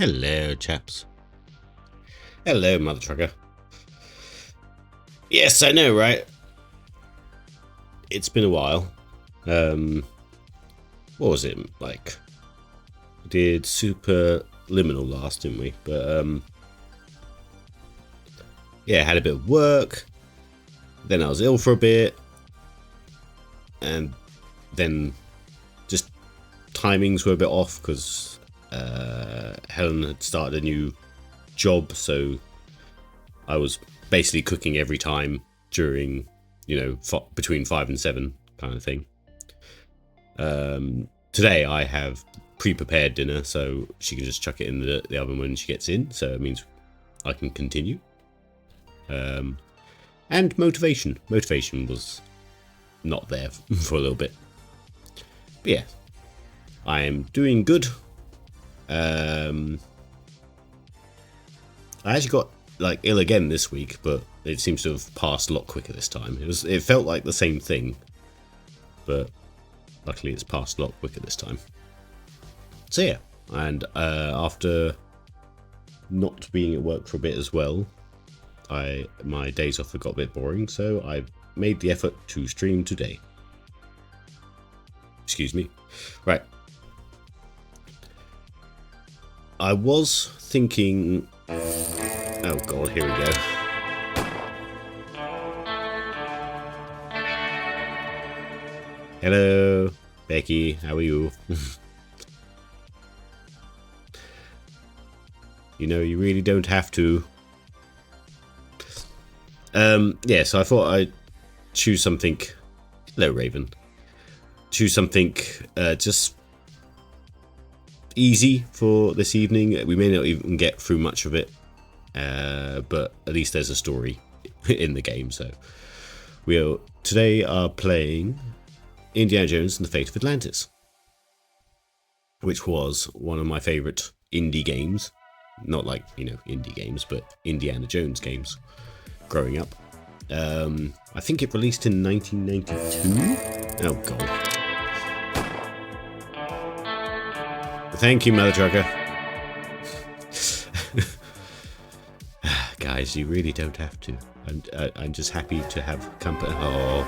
Hello, chaps. Hello, mother trucker. Yes, I know, right? It's been a while. What was it like? We did Superliminal last, didn't we? But yeah, had a bit of work. Then I was ill for a bit, and then just timings were a bit off because Helen had started a new job, so I was basically cooking every time during, between 5 and 7 kind of thing. Today I have pre-prepared dinner, so she can just chuck it in the oven when she gets in, so it means I can continue. And motivation was not there for a little bit, but yeah, I am doing good. I actually got ill again this week, but it seems to have passed a lot quicker this time. It felt like the same thing, but luckily it's passed a lot quicker this time. So yeah, and after not being at work for a bit as well, my days off got a bit boring, so I made the effort to stream today. Excuse me. Right. I was thinking... Oh god, here we go. Hello, Becky, how are you? You really don't have to. Yeah, so I thought I'd choose something... Hello, Raven. Choose something just easy for this evening. We may not even get through much of it, but at least there's a story in the game. So we today are playing Indiana Jones and the Fate of Atlantis, which was one of my favourite indie games. Not indie games, but Indiana Jones games growing up. I think it released in 1992. Oh god. Thank you, Mother Trucker. Guys, you really don't have to. I'm just happy to have company. Oh.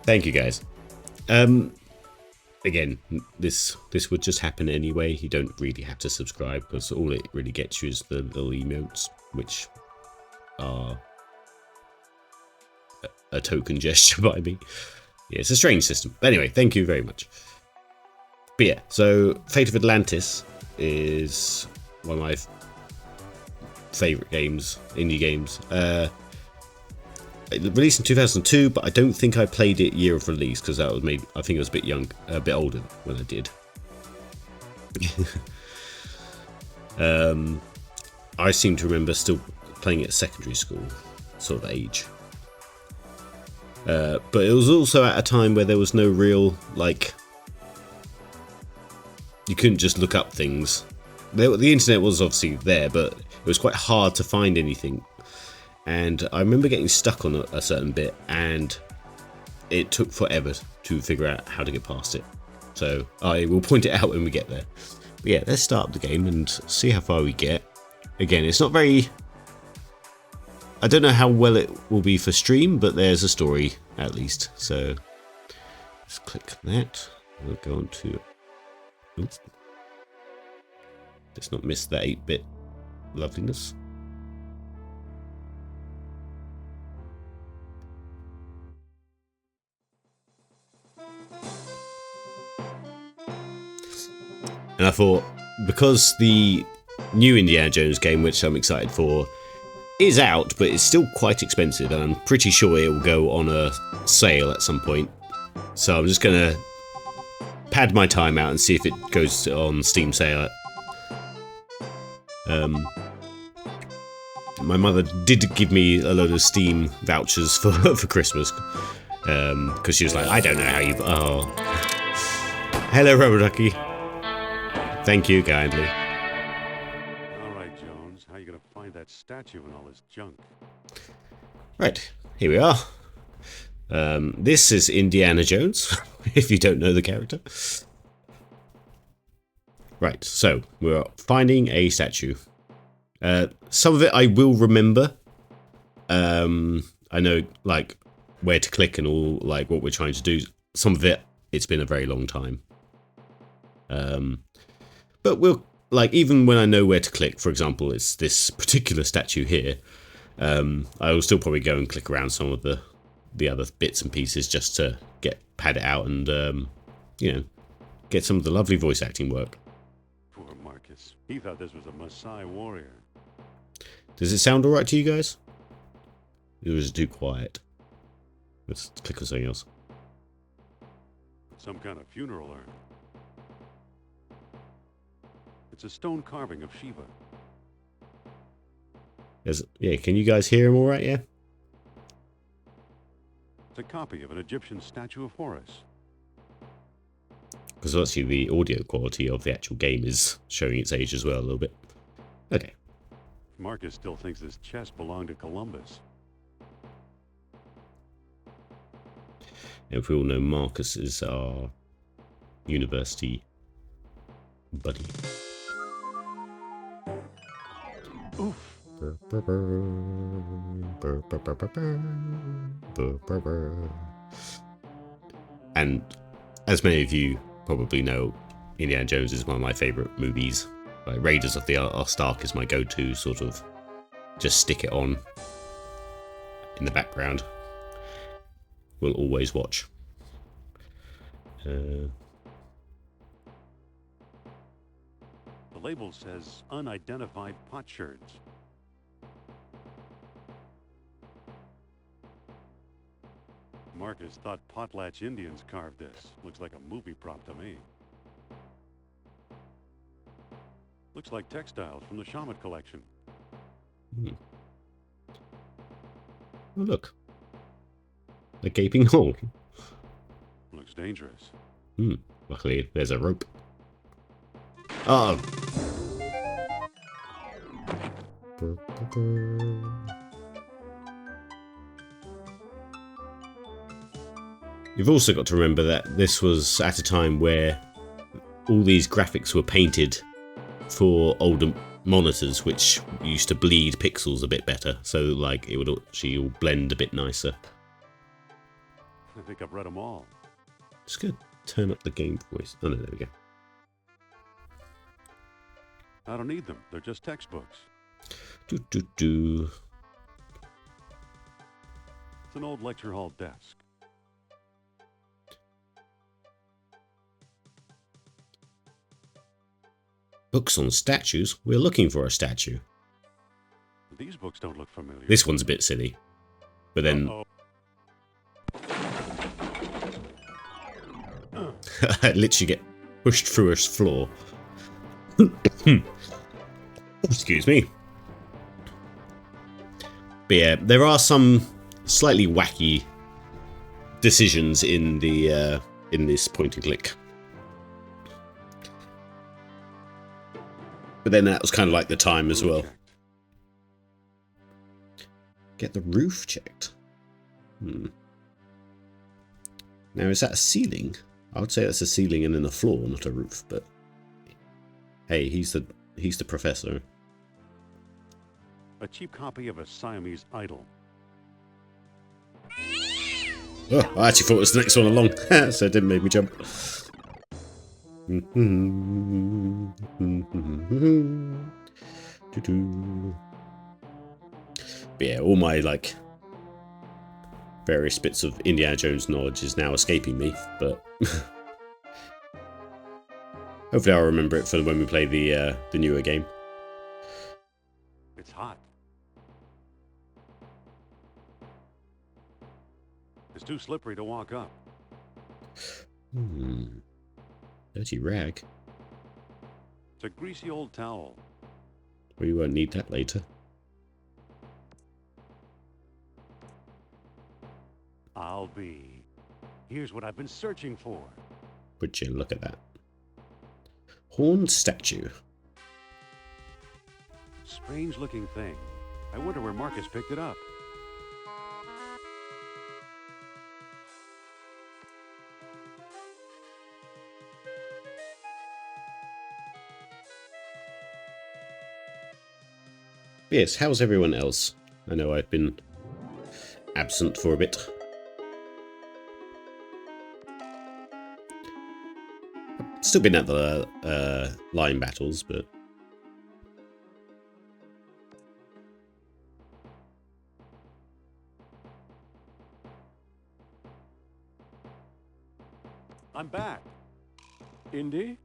Thank you, guys. Again, this would just happen anyway. You don't really have to subscribe, because all it really gets you is the little emotes, which are a token gesture by me. Yeah, it's a strange system. But anyway, thank you very much. But yeah, so Fate of Atlantis is one of my favourite games, indie games. It released in 2002, but I don't think I played it year of release, because that was I think I was a bit older when I did. I seem to remember still playing it at secondary school sort of age. But it was also at a time where there was no real, you couldn't just look up things. The internet was obviously there, but it was quite hard to find anything. And I remember getting stuck on a certain bit, and it took forever to figure out how to get past it. So I will point it out when we get there. But yeah, let's start the game and see how far we get. Again, it's not very... I don't know how well it will be for stream, but there's a story at least. So let's click that. We'll go on to... Oops. Let's not miss that 8-bit loveliness. And I thought, because the new Indiana Jones game, which I'm excited for, is out, but it's still quite expensive, and I'm pretty sure it will go on a sale at some point. So I'm just going to pad my time out and see if it goes on Steam sale. My mother did give me a load of Steam vouchers for Christmas, because she was like, I don't know how you... Oh. Hello, Rubber Ducky. Thank you kindly. statue and all this junk. Right, here we are. This is Indiana Jones, if you don't know the character. Right, so we're finding a statue. Some of it I will remember. I know, like, where to click and all, like, what we're trying to do. Some of it, it's been a very long time. But we'll, like, even when I know where to click, for example, it's this particular statue here, I will still probably go and click around some of the other bits and pieces just to pad it out and, you know, get some of the lovely voice acting work. Poor Marcus. He thought this was a Maasai warrior. Does it sound alright to you guys? It was too quiet. Let's click on something else. Some kind of funeral urn. It's a stone carving of Shiva. Yeah, can you guys hear him alright, yeah? It's a copy of an Egyptian statue of Horus. Because actually the audio quality of the actual game is showing its age as well a little bit. Okay. Marcus still thinks this chest belonged to Columbus. If we all know, Marcus is our university buddy. Oof. And as many of you probably know, Indiana Jones is one of my favourite movies. Like Raiders of the Lost Ark is my go-to, sort of just stick it on in the background. We'll always watch. The label says unidentified potsherds. Marcus thought Potlatch Indians carved this. Looks like a movie prop to me. Looks like textiles from the Shaman collection. Oh, look. A gaping hole. Looks dangerous. Luckily, there's a rope. Oh. You've also got to remember that this was at a time where all these graphics were painted for older monitors, which used to bleed pixels a bit better, so like it would actually all blend a bit nicer. I think I've read them all. Just gonna turn up the game voice. Oh no, there we go. I don't need them. They're just textbooks. It's It's an old lecture hall desk. Books on statues? We're looking for a statue. These books don't look familiar. This one's a bit silly. But then... I literally get pushed through a floor. Excuse me. But yeah, there are some slightly wacky decisions in the in this point and click. But then that was kind of like the time as well. Get the roof checked. Now is that a ceiling? I would say that's a ceiling and then a floor, not a roof. But hey, he's the professor. A cheap copy of a Siamese idol. Oh, I actually thought it was the next one along, so it didn't make me jump. But yeah, all my like various bits of Indiana Jones knowledge is now escaping me, but hopefully I'll remember it for when we play the newer game. It's hot. It's too slippery to walk up. Dirty rag. It's a greasy old towel. We won't need that later. I'll be. Here's what I've been searching for. Would you look at that? Horned statue. Strange looking thing. I wonder where Marcus picked it up. Yes, how's everyone else? I know I've been absent for a bit. Still been at the line battles, but... I'm back. Indy?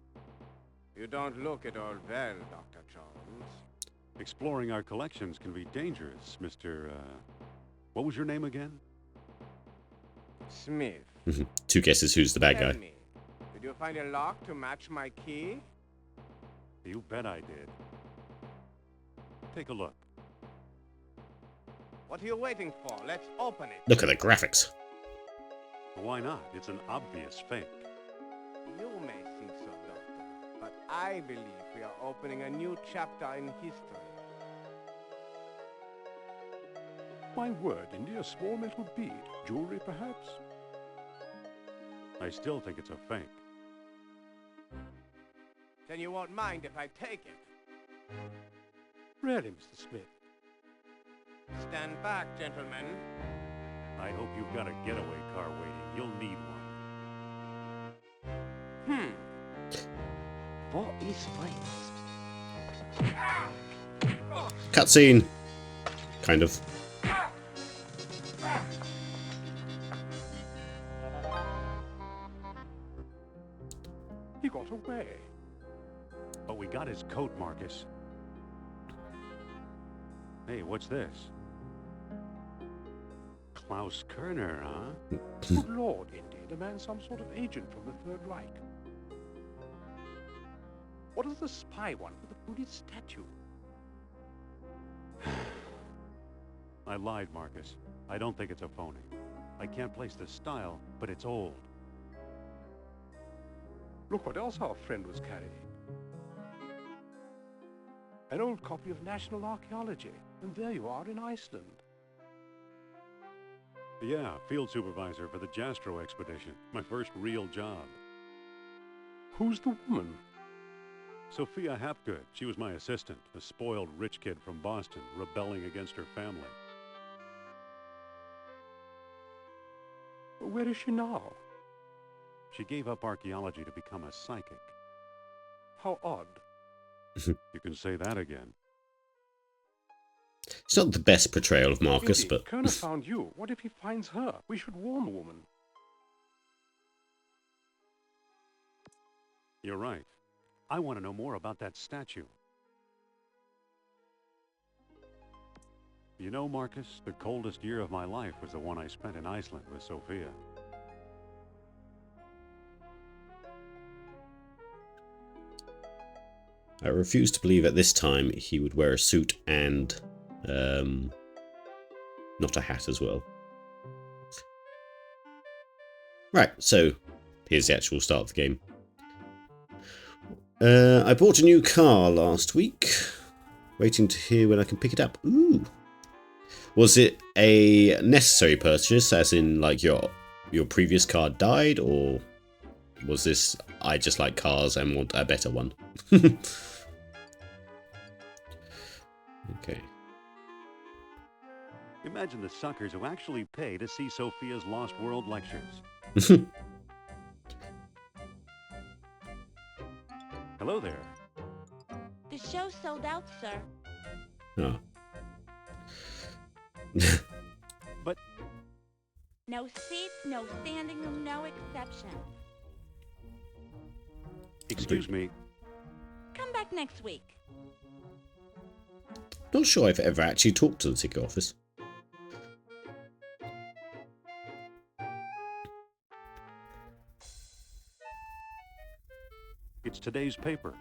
You don't look at all well, Dr. Jones. Exploring our collections can be dangerous, Mr. What was your name again? Smith. Two guesses who's the bad Tell guy. me, did you find a lock to match my key? You bet I did. Take a look. What are you waiting for? Let's open it. Look at the graphics. Why not? It's an obvious fake. You may think so, Doctor, but I believe we are opening a new chapter in history. My word, Indy, a small metal bead. Jewelry, perhaps? I still think it's a fake. Then you won't mind if I take it. Really, Mr. Smith? Stand back, gentlemen. I hope you've got a getaway car waiting. You'll need one. What is finest? Cutscene. Kind of. He got away. But we got his coat, Marcus. Hey, what's this? Klaus Kerner, huh? Good Lord, Indy, the man's some sort of agent from the Third Reich. What does the spy want with the Buddhist statue? I lied, Marcus. I don't think it's a phony. I can't place the style, but it's old. Look what else our friend was carrying. An old copy of National Archaeology. And there you are in Iceland. Yeah, field supervisor for the Jastro expedition. My first real job. Who's the woman? Sophia Hapgood. She was my assistant, a spoiled rich kid from Boston, rebelling against her family. Where is she now? She gave up archaeology to become a psychic. How odd. You can say that again. It's not the best portrayal of Marcus, Indy, but... Kerner found you. What if he finds her? We should warn the woman. You're right. I want to know more about that statue. You know, Marcus, the coldest year of my life was the one I spent in Iceland with Sophia. I refuse to believe at this time he would wear a suit and not a hat as well. Right, so here's the actual start of the game. I bought a new car last week. Waiting to hear when I can pick it up. Ooh. Was it a necessary purchase, as in like your previous car died, or was this I just like cars and want a better one? Okay. Imagine the suckers who actually pay to see Sophia's Lost World lectures. Hello there. The show sold out, sir. Oh. But No seats, no standing room, no exceptions. excuse me, Come back next week. Not sure I've ever actually talked to the ticket office. it's today's paper.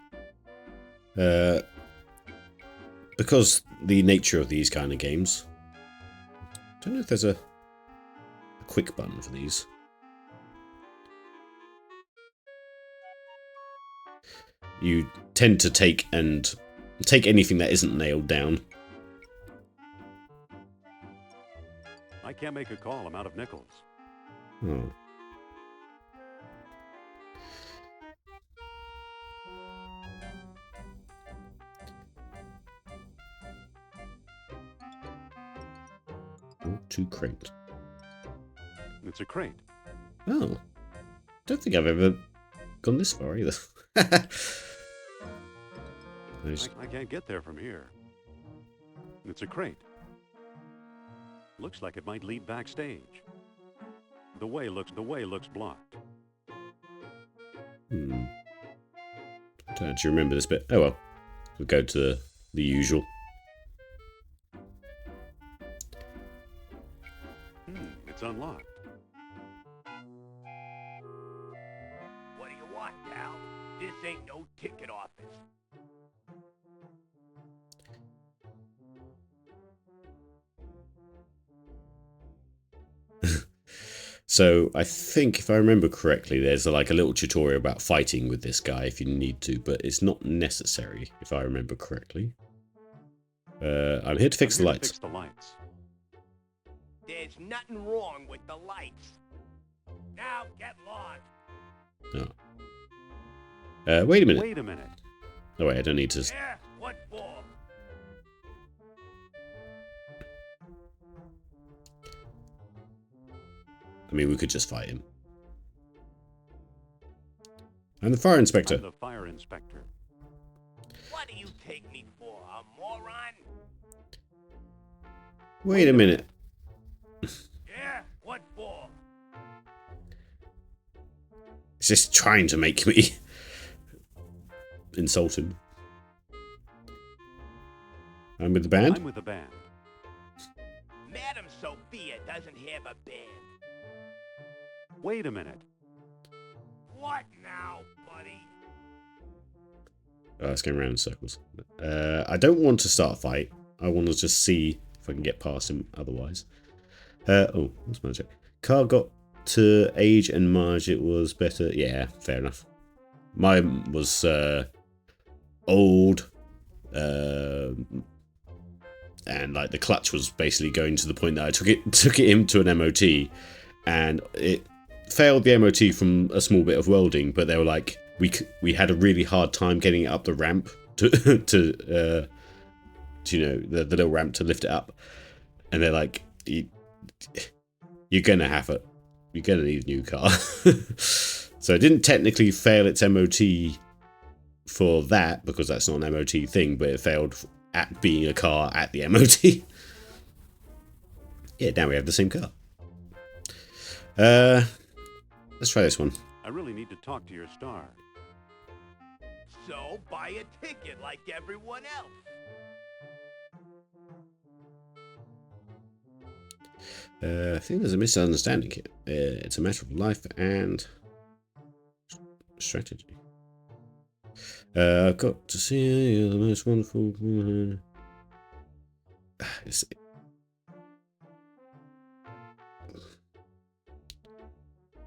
Because the nature of these kind of games, I don't know if there's a quick button for these. You tend to take anything that isn't nailed down. I can't make a call. I'm out of nickels. Oh. Oh, 2 crate. It's a crate. Oh. Don't think I've ever gone this far either. I can't get there from here. It's a crate. Looks like it might lead backstage. The way looks blocked. I don't actually remember this bit. Oh well. We'll go to the usual. It's unlocked. What do you want, Cal? This ain't no ticket office. So I think, if I remember correctly, there's like a little tutorial about fighting with this guy if you need to, but it's not necessary, if I remember correctly. I'm here to fix the lights. There's nothing wrong with the lights. Now get lost. Oh. Wait a minute. Wait a minute. Oh wait, I don't need to... Yeah, what for? I mean, we could just fight him. I'm the fire inspector. I'm the fire inspector. What do you take me for, a moron? Wait a minute. Yeah, what for? He's just trying to make me insult him. I'm with the band? I'm with the band. Madam Sophia doesn't have a band. Wait a minute. What now, buddy? Oh, it's going around in circles. I don't want to start a fight. I want to just see if I can get past him otherwise. Oh, what's my check? Carl got to age and Marge, it was better. Yeah, fair enough. Mine was old. And like the clutch was basically going to the point that I took it into an MOT, and it failed the MOT from a small bit of welding, but they were like, we had a really hard time getting it up the ramp to you know, the little ramp to lift it up, and they're like, you're gonna need a new car. So it didn't technically fail its MOT for that, because that's not an MOT thing, but it failed at being a car at the MOT. Yeah, now we have the same car. Let's try this one. I really need to talk to your star. So buy a ticket like everyone else. I think there's a misunderstanding here. It's a matter of life and strategy. I've got to see you, the most wonderful woman.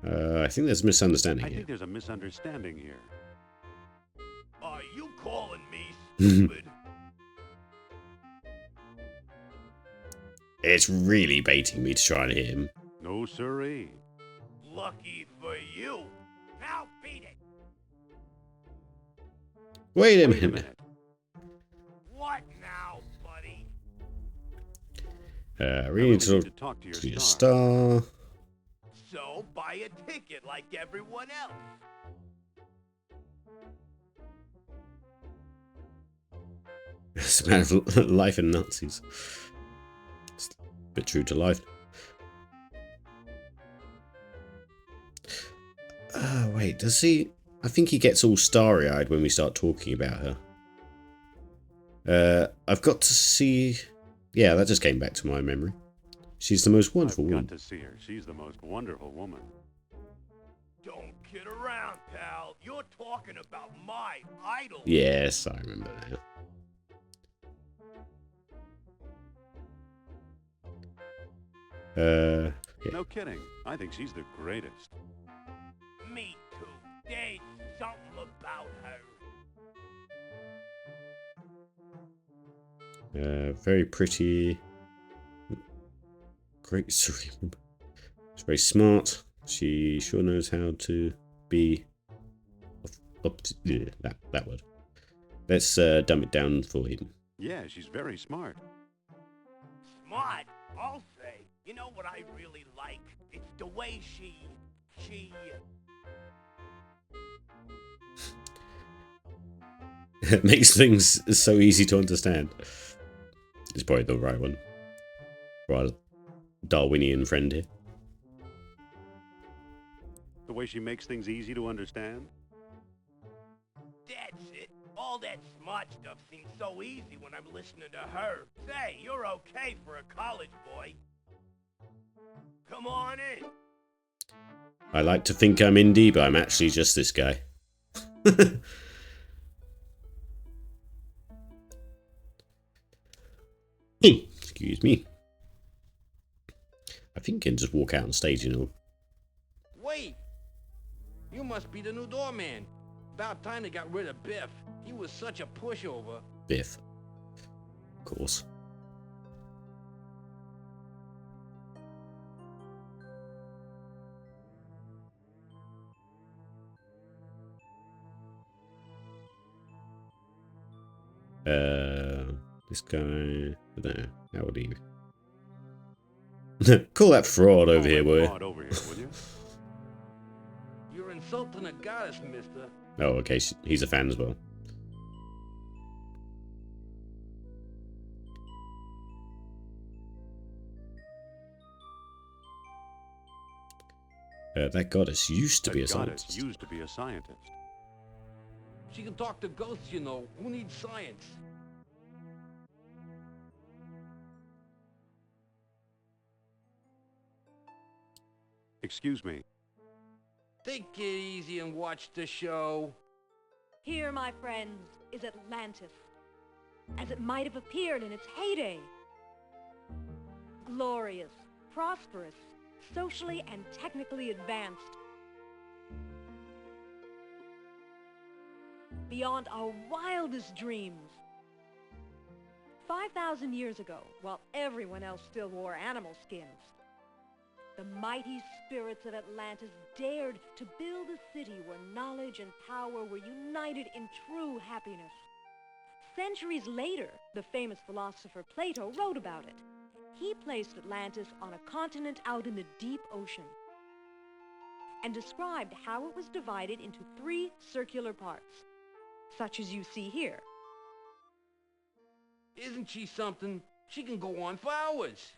I think there's a misunderstanding here. I think there's a misunderstanding here. Are you calling me stupid? It's really baiting me to try and hit him. No siree. Lucky for you. Now beat it. Wait a Wait a minute. minute. What now, buddy? I really need to talk to your your star. So buy a ticket like everyone else. It's a matter of life and Nazis. It's a bit true to life. Wait, does he... I think he gets all starry-eyed when we start talking about her. I've got to see... Yeah, that just came back to my memory. She's the most wonderful woman. I've got to see her. She's the most wonderful woman. Don't kid around, pal. You're talking about my idol. Yes, I remember now. Yeah. No kidding. I think she's the greatest. Me too. There's something about her. Very pretty. great cerebrum. She's very smart. She sure knows how to be... that word. Let's dumb it down for him. Yeah, she's very smart. Smart, I'll say. You know what I really like? It's the way she... It makes things so easy to understand. It's probably the right one. Right, Darwinian friend here. The way she makes things easy to understand. That's it. All that smart stuff seems so easy when I'm listening to her. Say, you're okay for a college boy. Come on in. I like to think I'm indie, but I'm actually just this guy. Excuse me. I think I can just walk out on stage, you know. Wait! You must be the new doorman. About time they got rid of Biff. He was such a pushover. Biff. Of course. This guy... I don't know. How would he... Call that fraud over here, will you? Fraud over here, will you? You're insulting a goddess, mister. Oh, okay. He's a fan as well. That goddess used to be a scientist. Used to be a scientist. She can talk to ghosts, you know. Who needs science? Excuse me. Take it easy and watch the show. Here, my friends, is Atlantis, as it might have appeared in its heyday. Glorious, prosperous, socially and technically advanced. Beyond our wildest dreams. 5,000 years ago, while everyone else still wore animal skins, the mighty spirits of Atlantis dared to build a city where knowledge and power were united in true happiness. Centuries later, the famous philosopher Plato wrote about it. He placed Atlantis on a continent out in the deep ocean and described how it was divided into 3 circular parts, such as you see here. Isn't she something? She can go on for hours.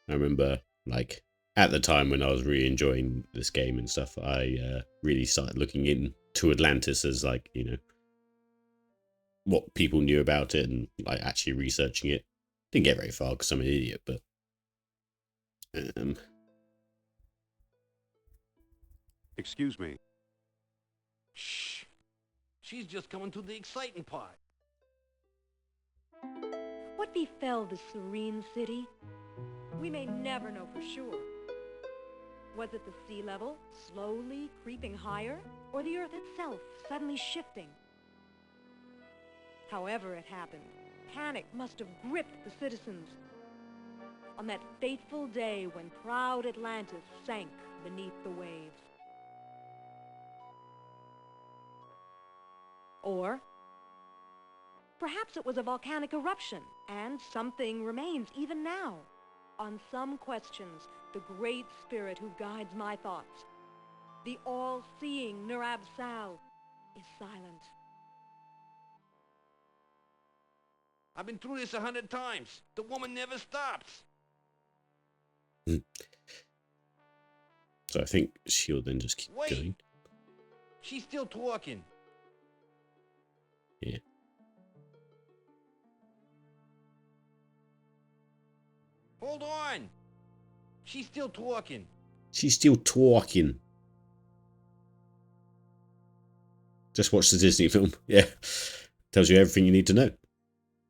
I remember, like, at the time when I was really enjoying this game and stuff, I really started looking into Atlantis as, like, you know, what people knew about it and, like, actually researching it. Didn't get very far because I'm an idiot, but... Excuse me. Shh. She's just coming to the exciting part. What befell this serene city? We may never know for sure. Was it the sea level slowly creeping higher, or the earth itself suddenly shifting? However it happened, panic must have gripped the citizens on that fateful day when proud Atlantis sank beneath the waves. Or perhaps it was a volcanic eruption, and something remains even now. On some questions, the great spirit who guides my thoughts, the all-seeing Nurab Sal, is silent. I've been through this 100 times. The woman never stops. So I think she'll then just keep Wait. going. She's still talking. Yeah. Hold on. She's still talking. She's still talking. Just watch the Disney film. Yeah. Tells you everything you need to know.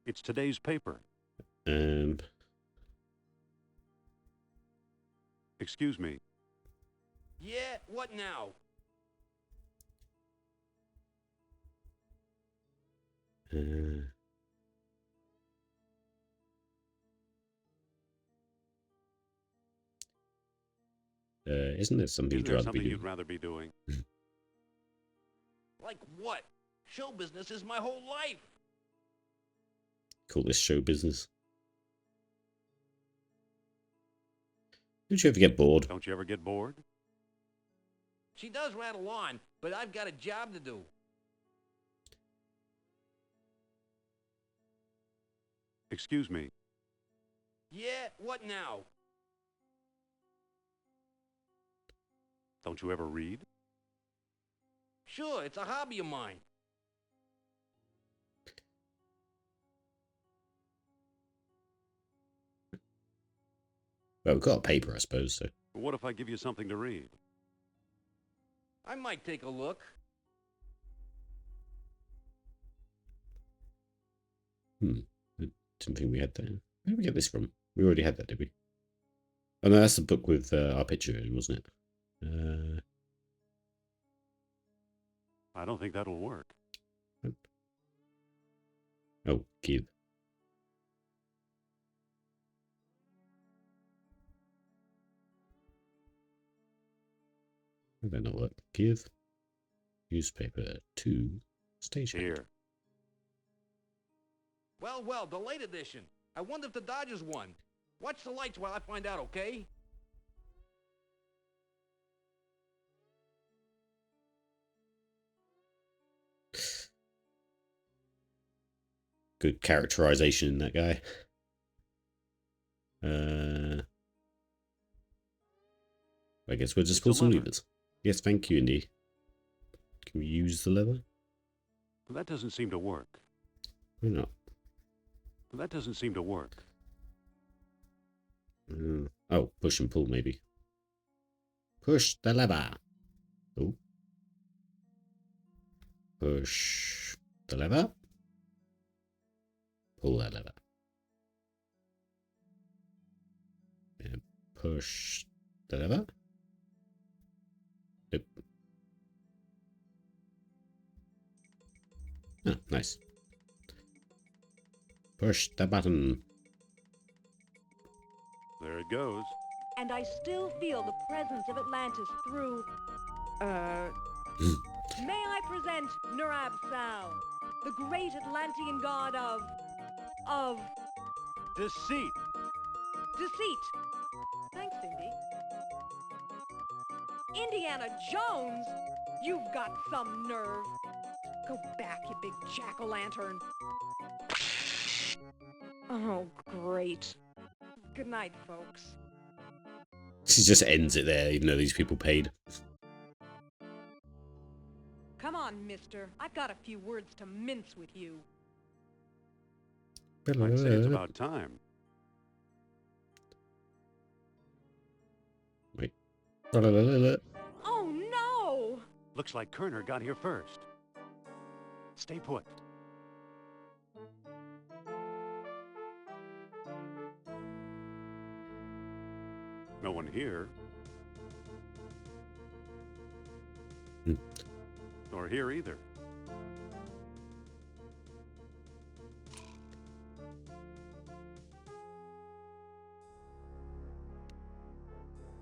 It's today's paper. Excuse me. Yeah, what now? Isn't there something Isn't you'd there rather something be you'd doing? rather be doing? Like what? Show business is my whole life. Call this show business. Don't you ever get bored? Don't you ever get bored? She does rattle on, but I've got a job to do. Excuse me. Yeah, what now? Don't you ever read? Sure, it's a hobby of mine. Well, we've got a paper, I suppose, so. What if I give you something to read? I might take a look. I didn't think we had that. Where did we get this from? We already had that, did we? Oh, no, that's the book with our picture in, wasn't it? I don't think that'll work. Oh, give. That better not work. Give newspaper to station. Here. Well, well, the late edition. I wonder if the Dodgers won. Watch the lights while I find out, okay? Good characterization in that guy. I guess we'll just It's pull a some lever. levers. Yes, thank you, Indy. Can we use the lever? That doesn't seem to work. Why not? That doesn't seem to work. Oh, push and pull, maybe. Push the lever. Oh. Push the lever. Pull that lever. And push the lever. Nope. Oh, nice. Push the button. There it goes. And I still feel the presence of Atlantis through... May I present Nurab Sal, the great Atlantean god of Deceit. deceit. Thanks, Indy. Indiana Jones? You've got some nerve. Go back, you big jack-o'-lantern. Oh, great. Good night, folks. She just ends it there, even though these people paid. Come on, mister. I've got a few words to mince with you. I'd say it's about time. Wait. Oh, no! Looks like Kerner got here first. Stay put. No one here. Nor here either.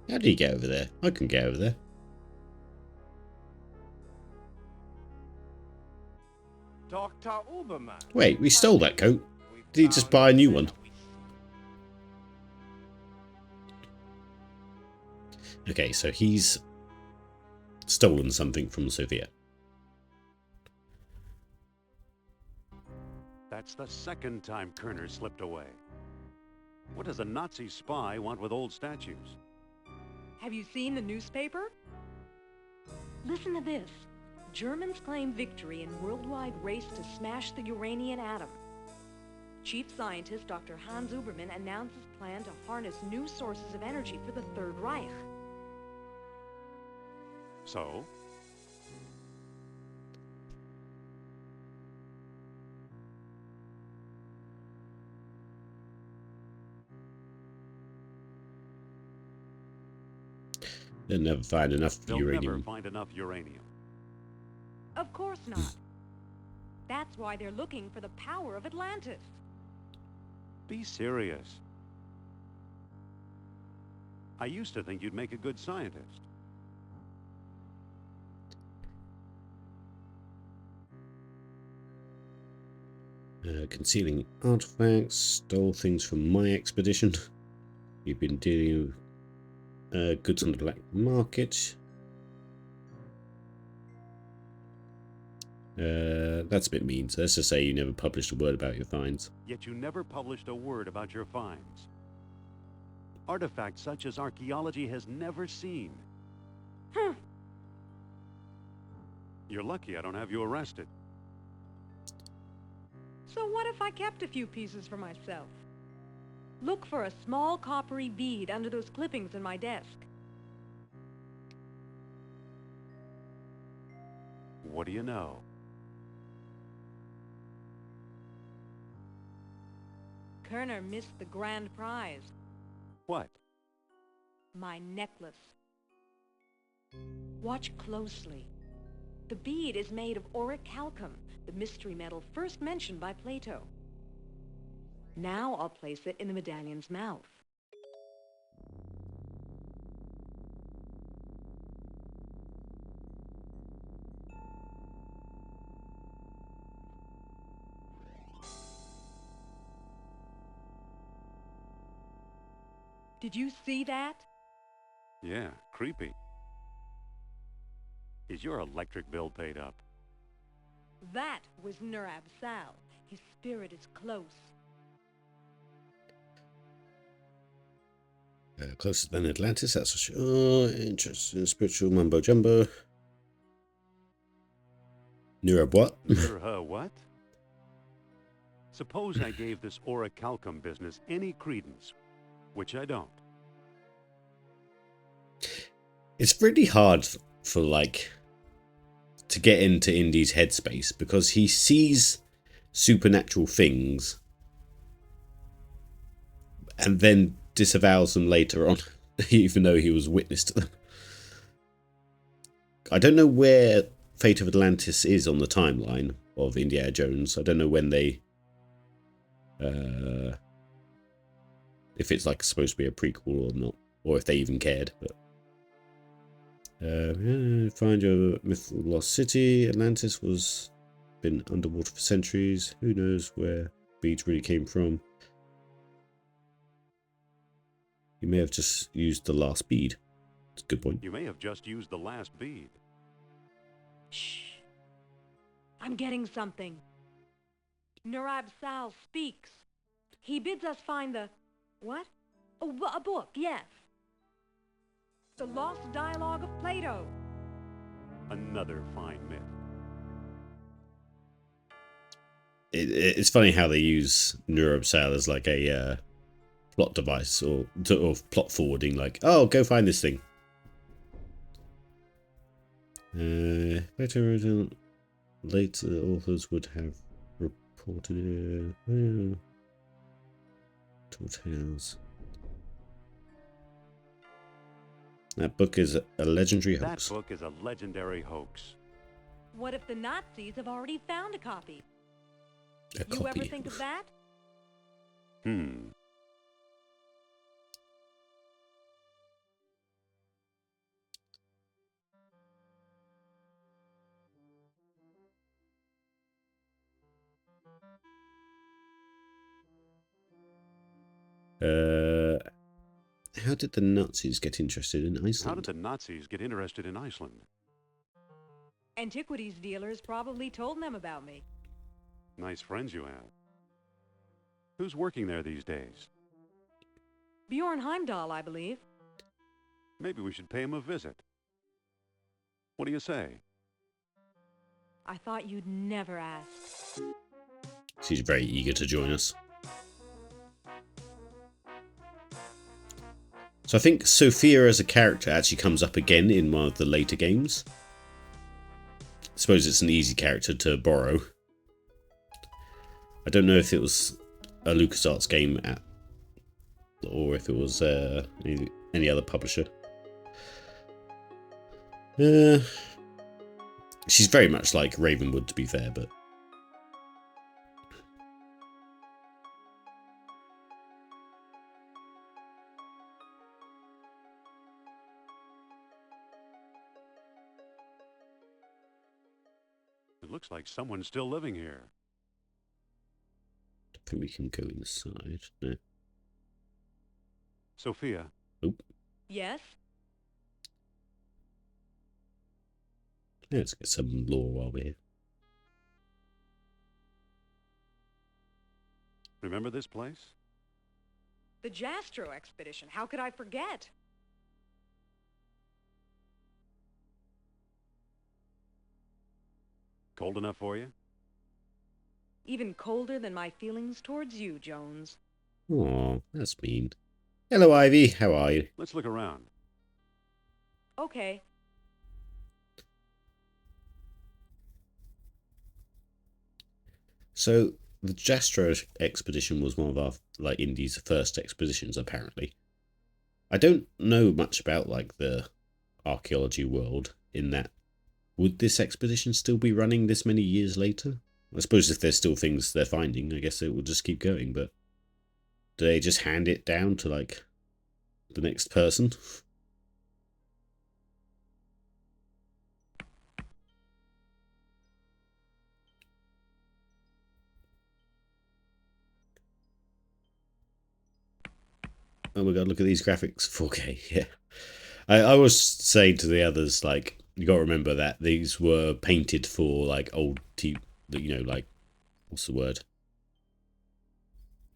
How do you get over there? I can get over there. Dr. Uberman. Wait, we stole that coat. Did he just buy a new one? Okay, so he's stolen something from Sophia. That's the second time Kerner slipped away. What does a Nazi spy want with old statues? Have you seen the newspaper? Listen to this. Germans claim victory in worldwide race to smash the uranium atom. Chief scientist Dr. Hans Uberman announces plan to harness new sources of energy for the Third Reich. So? They'll never find enough They'll uranium. never find enough uranium. Of course not. That's why they're looking for the power of Atlantis. Be serious. I used to think you'd make a good scientist. Concealing artifacts, stole things from my expedition. You've been dealing with goods on the black market. That's a bit mean, so let's just say you never published a word about your finds. Yet you never published a word about your finds. Artifacts such as archaeology has never seen. You're lucky I don't have you arrested. So what if I kept a few pieces for myself? Look for a small coppery bead under those clippings in my desk. What do you know? Kerner missed the grand prize. What? My necklace. Watch closely. The bead is made of orichalcum, the mystery metal first mentioned by Plato. Now I'll place it in the medallion's mouth. Did you see that? Yeah, creepy. Is your electric bill paid up? That was Nurab Sal. His spirit is close. Closer than Atlantis, that's for sure. Interesting spiritual mumbo jumbo. Nurab what? What? Suppose I gave this orichalcum business any credence, which I don't. It's really hard for, like, to get into Indy's headspace because he sees supernatural things and then disavows them later on, even though he was witness to them. I don't know where Fate of Atlantis is on the timeline of Indiana Jones. I don't know when they... if it's like supposed to be a prequel or not, or if they even cared. But find your mythical lost city. Atlantis was been underwater for centuries. Who knows where beads really came from? You may have just used the last bead. That's a good point. You may have just used the last bead. Shh. I'm getting something. Nurab Sal speaks. He bids us find the... What? A book, yes. The Lost Dialogue of Plato. Another fine myth. It's funny how they use Nurab Sal as like a plot device or plot forwarding, like, oh, go find this thing. Later authors would have reported tall tales. That book is a legendary hoax. That book is a legendary hoax. What if the Nazis have already found a copy? A You copy. ever think of that? How did the Nazis get interested in Iceland? How did the Nazis get interested in Iceland? Antiquities dealers probably told them about me. Nice friends you have. Who's working there these days? Bjorn Heimdall, I believe. Maybe we should pay him a visit. What do you say? I thought you'd never ask. She's very eager to join us. So I think Sophia as a character actually comes up again in one of the later games. I suppose it's an easy character to borrow. I don't know if it was a LucasArts game or if it was any other publisher. She's very much like Ravenwood, to be fair, but... Looks like someone's still living here. I think we can go inside. No. Sophia, Oop. Yes? Yeah, let's get some lore while we're here. remember this place? The Jastro expedition. How could I forget? Cold enough for you? Even colder than my feelings towards you, Jones. Aw, that's mean. Hello, Ivy. How are you? Let's look around. Okay. So, the Jastro expedition was one of our, Indy's first expeditions, apparently. I don't know much about, the archaeology world in that. Would this expedition still be running this many years later? I suppose if there's still things they're finding, I guess it will just keep going, but do they just hand it down to, the next person? Oh my god, look at these graphics. 4K, yeah. I was saying to the others, you gotta remember that these were painted for, old what's the word?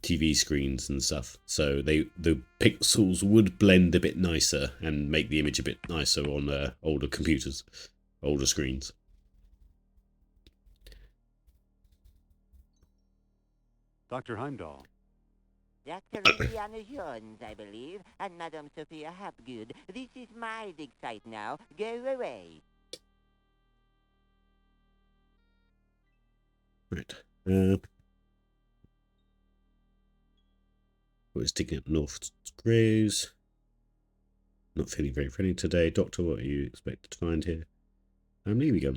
TV screens and stuff. So the pixels would blend a bit nicer and make the image a bit nicer on older computers, older screens. Dr. Heimdall. Dr. Indiana Jones, I believe, and Madame Sophia Hapgood. This is my dig site now. Go away. Right. We're digging up North's graves. Not feeling very friendly today. Doctor, what are you expected to find here? Leave me go.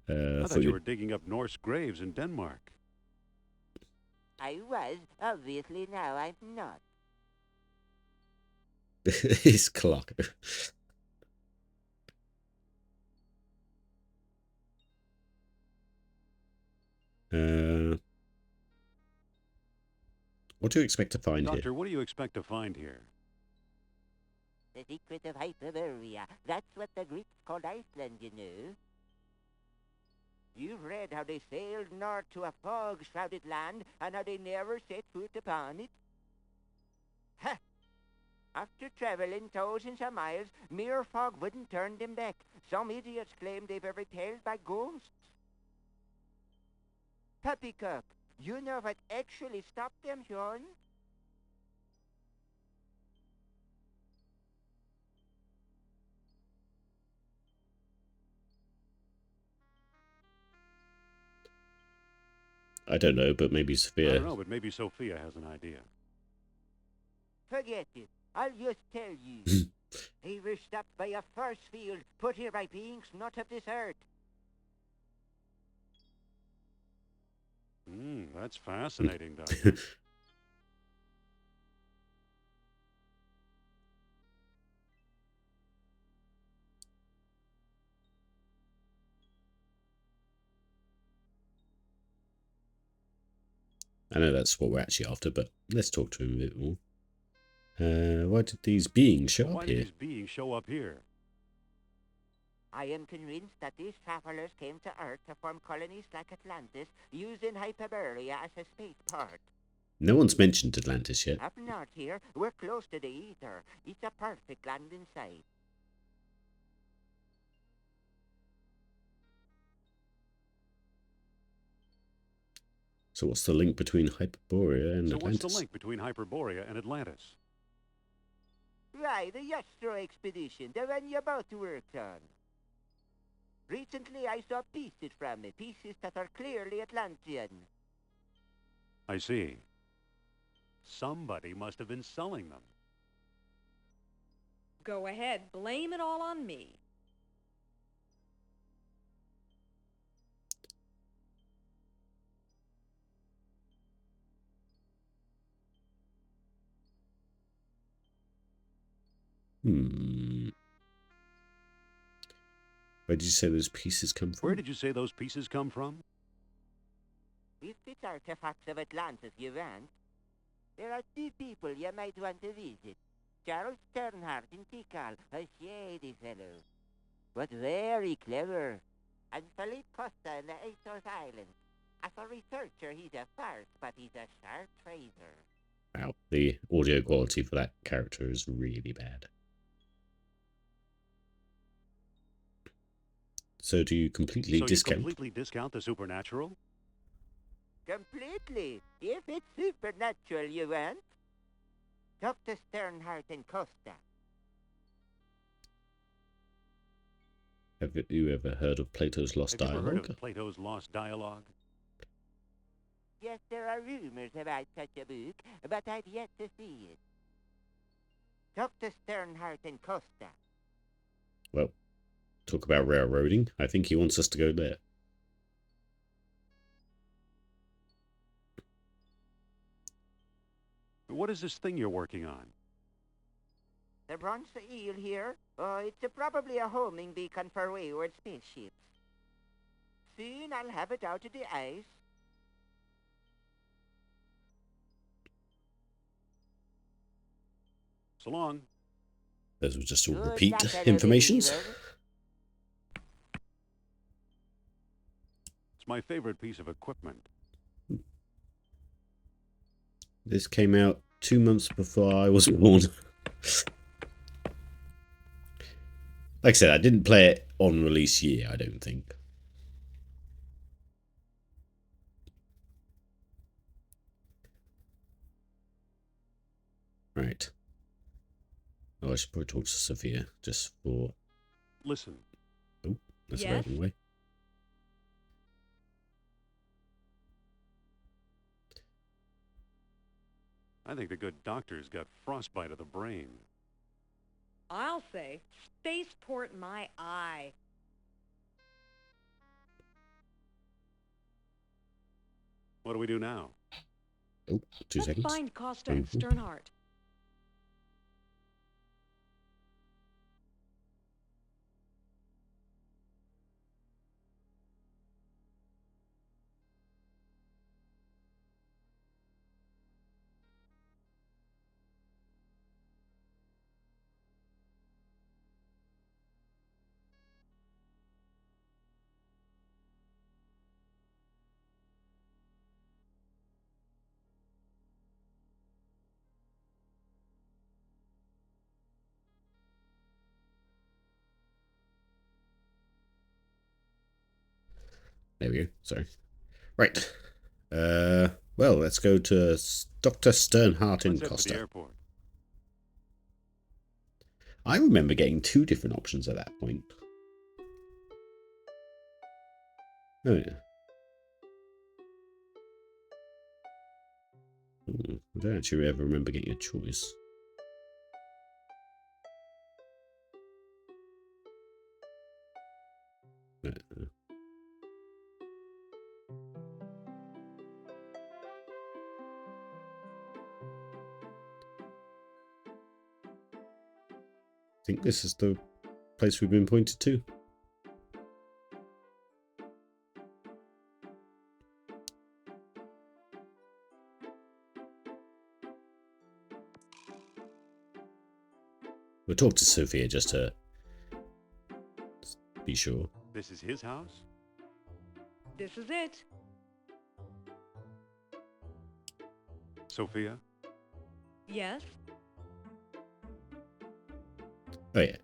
I thought you were digging up Norse graves in Denmark. I was. Obviously now I'm not. It's Clark. What do you expect to find Doctor, here? what do you expect to find here? The secret of Hyperborea. That's what the Greeks called Iceland, you know. You've read how they sailed north to a fog-shrouded land, and how they never set foot upon it? Ha! After traveling thousands of miles, mere fog wouldn't turn them back. Some idiots claim they've ever tailed by ghosts. Poppycock, you know what actually stopped them, John? I don't know, but maybe I Sophia. don't know, but maybe Sophia has an idea. Forget it. I'll just tell you. They were stopped by a force field put here by beings not of this earth. That's fascinating, Doctor. I know that's what we're actually after, but let's talk to him a bit more. Why did these beings show Why up did here? these beings show up here? I am convinced that these travelers came to Earth to form colonies like Atlantis, using Hyperborea as a spaceport. No one's mentioned Atlantis yet. Up north here, we're close to the ether. It's a perfect landing site. So what's the link between Hyperborea and So Atlantis? what's the link between Hyperborea and Atlantis? Right, the Yastro expedition, the one you both worked on. Recently I saw pieces from it, pieces that are clearly Atlantean. I see. Somebody must have been selling them. Go ahead, blame it all on me. Why Where did you say those pieces come from? Where did you say those pieces come from? If it's artifacts of Atlantis you want, there are two people you might want to visit. Charles Sternhardt in Tikal, a shady fellow, but very clever. And Philippe Costa in the Athos Islands. As a researcher, he's a farce, but he's a sharp trader. Wow, the audio quality for that character is really bad. So do you completely discount? You completely discount the supernatural? Completely. If it's supernatural you want, talk to Sternhardt and Costa. Have you ever heard of Plato's Lost Have you ever heard Dialogue? of Plato's Lost Dialogue? Yes, there are rumors about such a book, but I've yet to see it. Talk to Sternhardt and Costa. Well, talk about railroading. I think he wants us to go there. What is this thing you're working on? The bronze eel here? It's probably a homing beacon for wayward spaceships. Soon I'll have it out of the ice. So long. Those were just all Good repeat luck, Eloise. informations. It's my favorite piece of equipment. This came out 2 months before I was born. Like I said, I didn't play it on release year, I don't think. Right. Oh, I should probably talk to Sophia just for... Listen, Oh, that's Yes? the wrong way. I think the good doctor's got frostbite of the brain. I'll say, spaceport my eye. What do we do now? Oh, 2 Let's seconds. find Costa and Mhm. Sternhardt. There we go. Sorry. Right. Well, let's go to Dr. Sternhardt in Let's head to the Costa. airport. I remember getting 2 different options at that point. Oh, yeah. I don't actually ever remember getting a choice. Uh, I think this is the place we've been pointed to. We'll talk to Sophia just to be sure. This is his house? This is it. Sophia? Yes? Oh, yeah.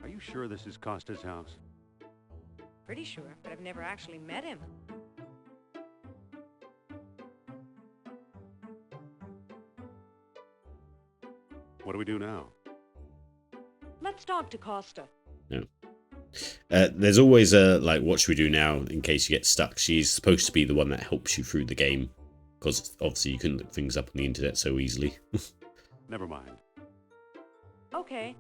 Are you sure this is Costa's house? Pretty sure, but I've never actually met him. What do we do now? Let's talk to Costa. No. There's always a, like, what should we do now in case you get stuck? She's supposed to be the one that helps you through the game. Because obviously you couldn't look things up on the internet so easily. Never mind. Okay.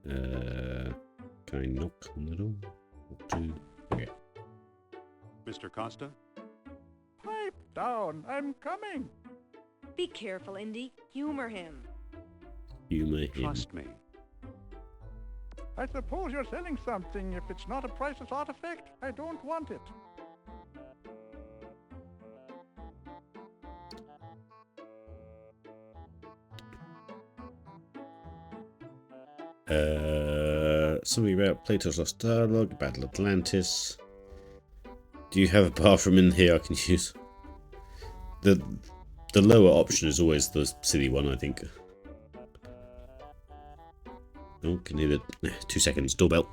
Can I knock on the door? Okay. Mr. Costa? Pipe down, I'm coming. Be careful, Indy. Humor him. Humor him. Trust me. I suppose you're selling something. If it's not a priceless artifact, I don't want it. Something about Plato's Lost Dialogue, Battle Atlantis. Do you have a bathroom in here I can use? The lower option is always the silly one, I think. Oh, can hear the 2 seconds doorbell.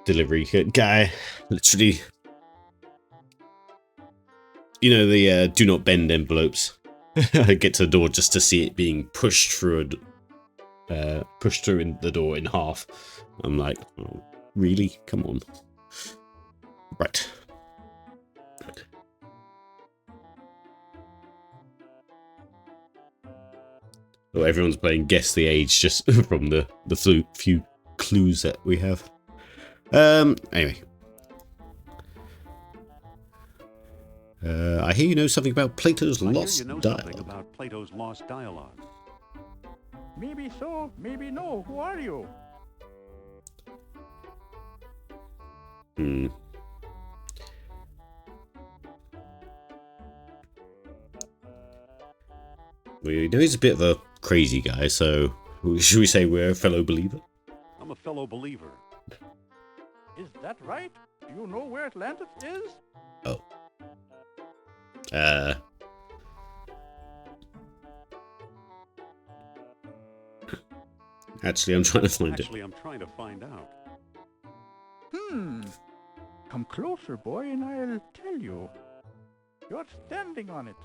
Delivery guy, literally. You know the do not bend envelopes. I get to the door just to see it being pushed through in the door in half. I'm like, oh, really? Come on. Right. Oh, everyone's playing Guess the Age just from the few clues that we have. Anyway. I hear you know something about Plato's Lost Dialogue. Something about Plato's Lost Dialogue. Maybe so, maybe no. Who are you? We know he's a bit of a crazy guy, so should we say we're a fellow believer? I'm a fellow believer. Is that right? Do you know where Atlantis is? Oh. Actually, I'm trying to find it. I'm trying to find out. Come closer, boy, and I'll tell you. You're standing on it.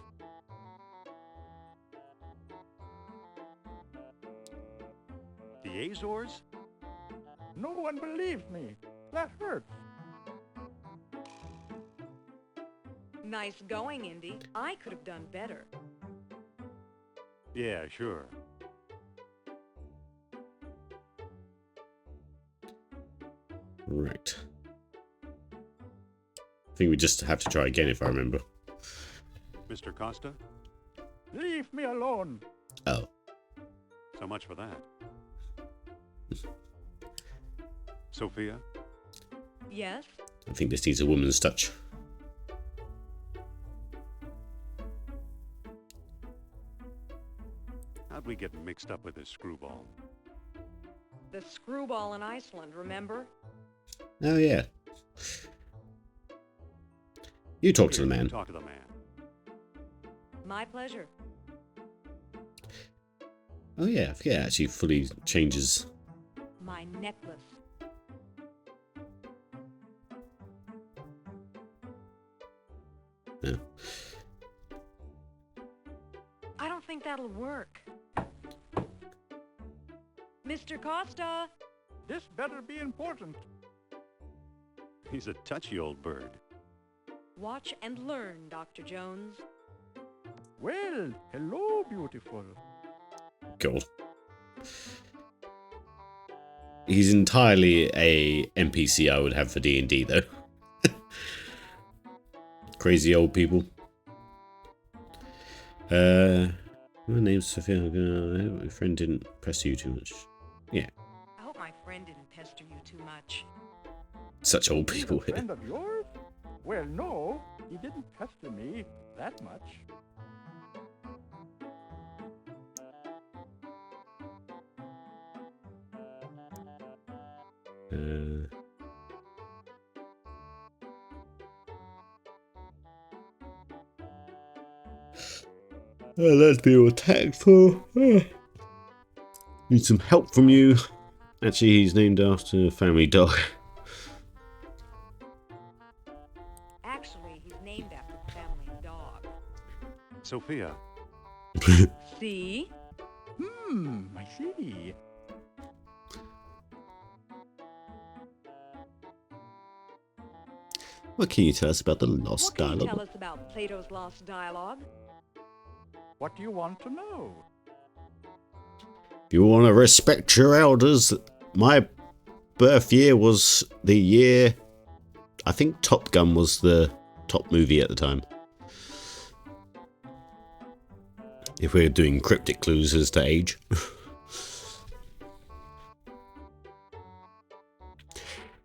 The Azores? No one believes me. That hurts. Nice going, Indy. I could have done better. Yeah, sure. Right. I think we just have to try again if I remember. Mr. Costa? Leave me alone. Oh. So much for that. Sophia? Yes? I think this needs a woman's touch. How'd we get mixed up with this screwball? The screwball in Iceland, remember? Oh, yeah. You talk to the man. Talk to the man. My pleasure. Oh, yeah. I forget it actually fully changes. My necklace. Yeah. I don't think that'll work. Mr. Costa! This better be important. He's a touchy old bird. Watch and learn, Dr. Jones. Well, hello, beautiful. God. He's entirely a NPC I would have for D&D, though. Crazy old people. My name's Sophia. I hope my friend didn't press you too much. Yeah. I hope my friend didn't pester you too much. Such old He's people a here. friend of yours? Well, no, he didn't pester me that much. Let's be all tactful. Need some help from you. Actually, he's named after a family dog. Actually, he's named after the family dog. Sophia, See? I see. What can you tell us about the lost What can you dialogue? tell us about Plato's lost dialogue? What do you want to know? If you want to respect your elders, my birth year was the year... I think Top Gun was the top movie at the time. If we're doing cryptic clues as to age.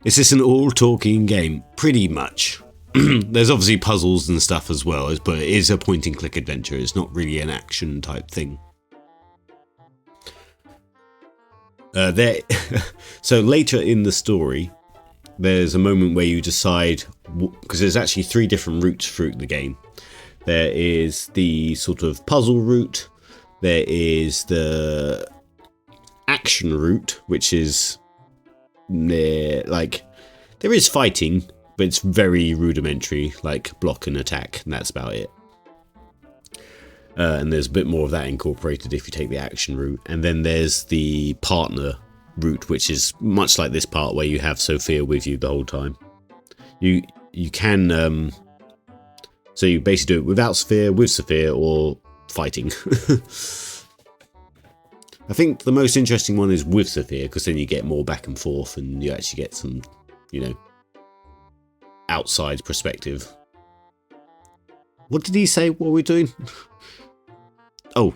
Is this an all-talking game? Pretty much. There's obviously puzzles and stuff as well, but it is a point-and-click adventure. It's not really an action type thing. So later in the story, there's a moment where you decide, because there's actually 3 different routes through the game. There is the sort of puzzle route, there is the action route, which is near, like, there is fighting, but it's very rudimentary, like block and attack, and that's about it. And there's a bit more of that incorporated if you take the action route. And then there's the partner route, which is much like this part where you have Sophia with you the whole time. You can so you basically do it without Sophia, with Sophia, or fighting. I think the most interesting one is with Sophia, because then you get more back and forth and you actually get some, you know, outside perspective. What did he say? What are we doing? Oh,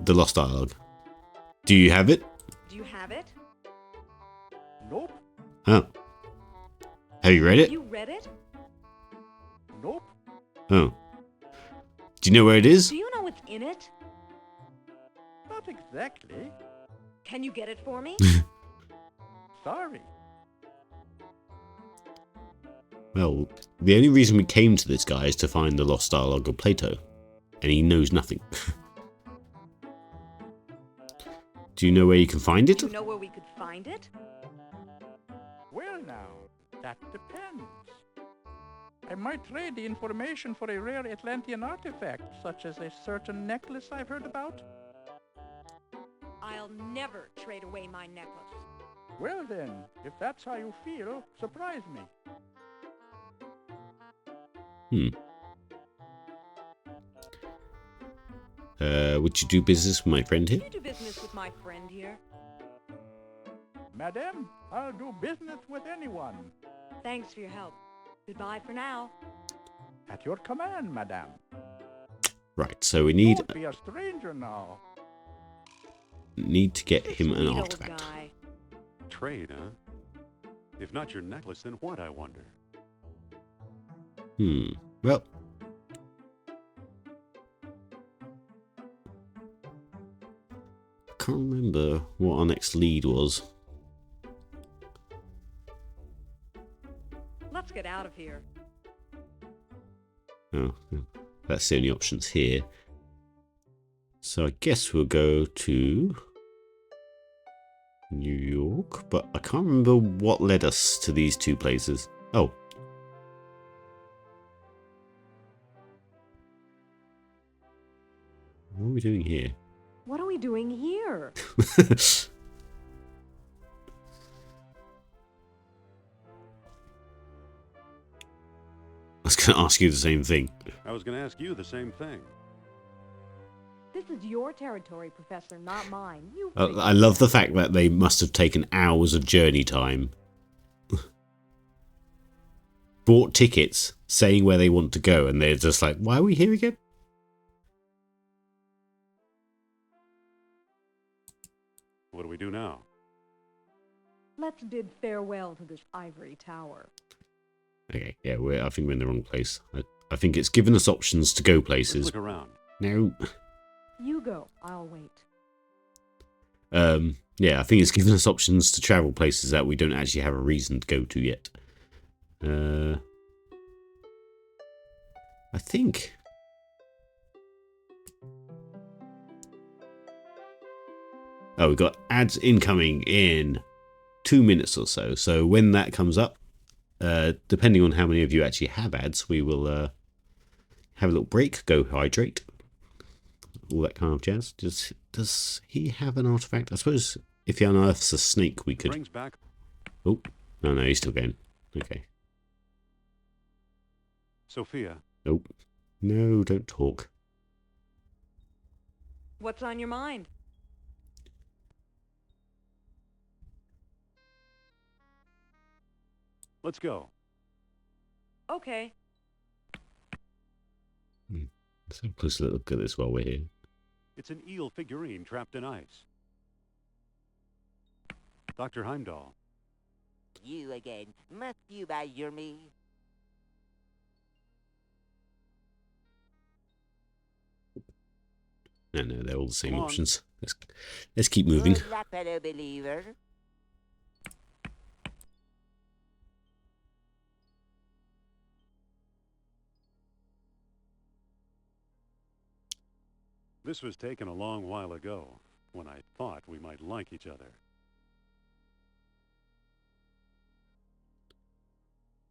the lost dialogue. Do you have it? Do you have it? Nope. Oh. Have you read it? You read it? Nope. Oh. Do you know where it is? Do you know what's in it? Not exactly. Can you get it for me? Sorry. Well, the only reason we came to this guy is to find the lost dialogue of Plato, and he knows nothing. Do you know where you can find it? Do you know where we could find it? Well now, that depends. I might trade the information for a rare Atlantean artifact, such as a certain necklace I've heard about. I'll never trade away my necklace. Well then, if that's how you feel, surprise me. Would you do business with my friend here? Can you do business with my friend here? Madam, I'll do business with anyone. Thanks for your help. Goodbye for now. At your command, madam. Right, so we need Don't be a stranger now. to get him an Sweet old artifact. guy. trade, huh? If not your necklace, then what, I wonder? Well, I can't remember what our next lead was. Let's get out of here. Oh, yeah. That's the only options here. So I guess we'll go to New York, but I can't remember what led us to these 2 places. Oh. What are we doing here? What are we doing here? I was going to ask you the same thing. I was going to ask you the same thing. This is your territory, Professor, not mine. You I love the fact that they must have taken hours of journey time. Bought tickets, saying where they want to go, and they're just like, why are we here again? What do we do now? Let's bid farewell to this ivory tower. Okay, yeah, I think we're in the wrong place. I think it's given us options to go Let's places. look around. No. You go. I'll wait. Yeah, I think it's given us options to travel places that we don't actually have a reason to go to yet. I think Oh, we've got ads incoming in 2 minutes or so. So when that comes up, depending on how many of you actually have ads, we will have a little break, go hydrate, all that kind of jazz. Does he have an artifact? I suppose if he unearths a snake, we could. Brings back. Oh, no, he's still going. Okay. Sophia, Nope. No, don't talk. What's on your mind? let's go. Okay. Let's have a closer look at this while we're here. It's an eel figurine trapped in ice. Dr. Heimdall. You again. Must you badger me? No, they're all the same Come on. options. Let's keep moving. Good luck, fellow believer. This was taken a long while ago, when I thought we might like each other.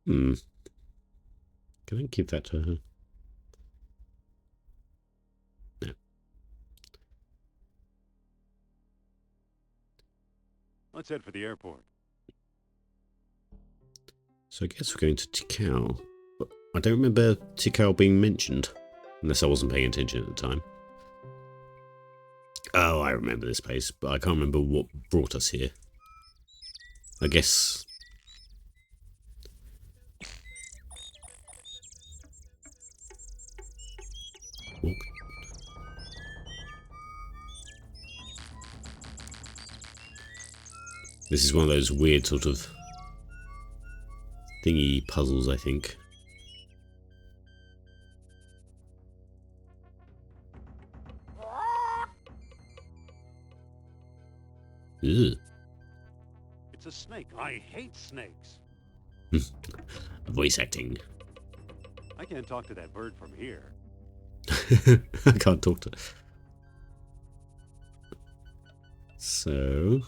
Can I give that to her? No. Let's head for the airport. So I guess we're going to Tikal. But I don't remember Tikal being mentioned. Unless I wasn't paying attention at the time. Oh, I remember this place, but I can't remember what brought us here. I guess... Walk. This is one of those weird sort of thingy puzzles, I think. Ugh. It's a snake. I hate snakes. Voice acting. I can't talk to that bird from here. I can't talk to... So...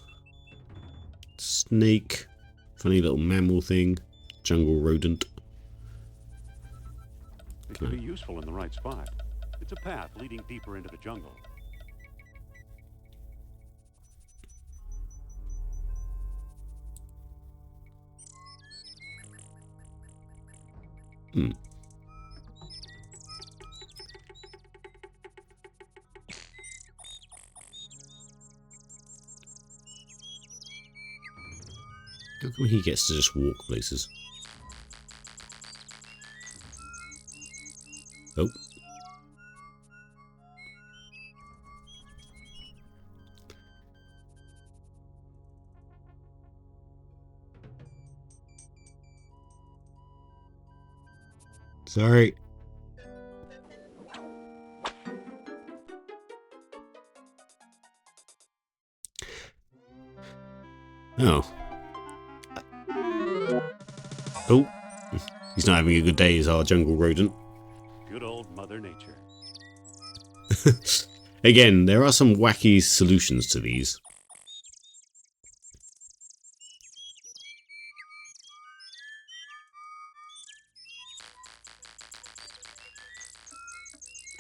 Snake. Funny little mammal thing. Jungle rodent. It could be useful in the right spot. It's a path leading deeper into the jungle. How come he gets to just walk places? Oh. Sorry. Oh. Oh. He's not having a good day, is our jungle rodent. Good old Mother Nature. Again, there are some wacky solutions to these.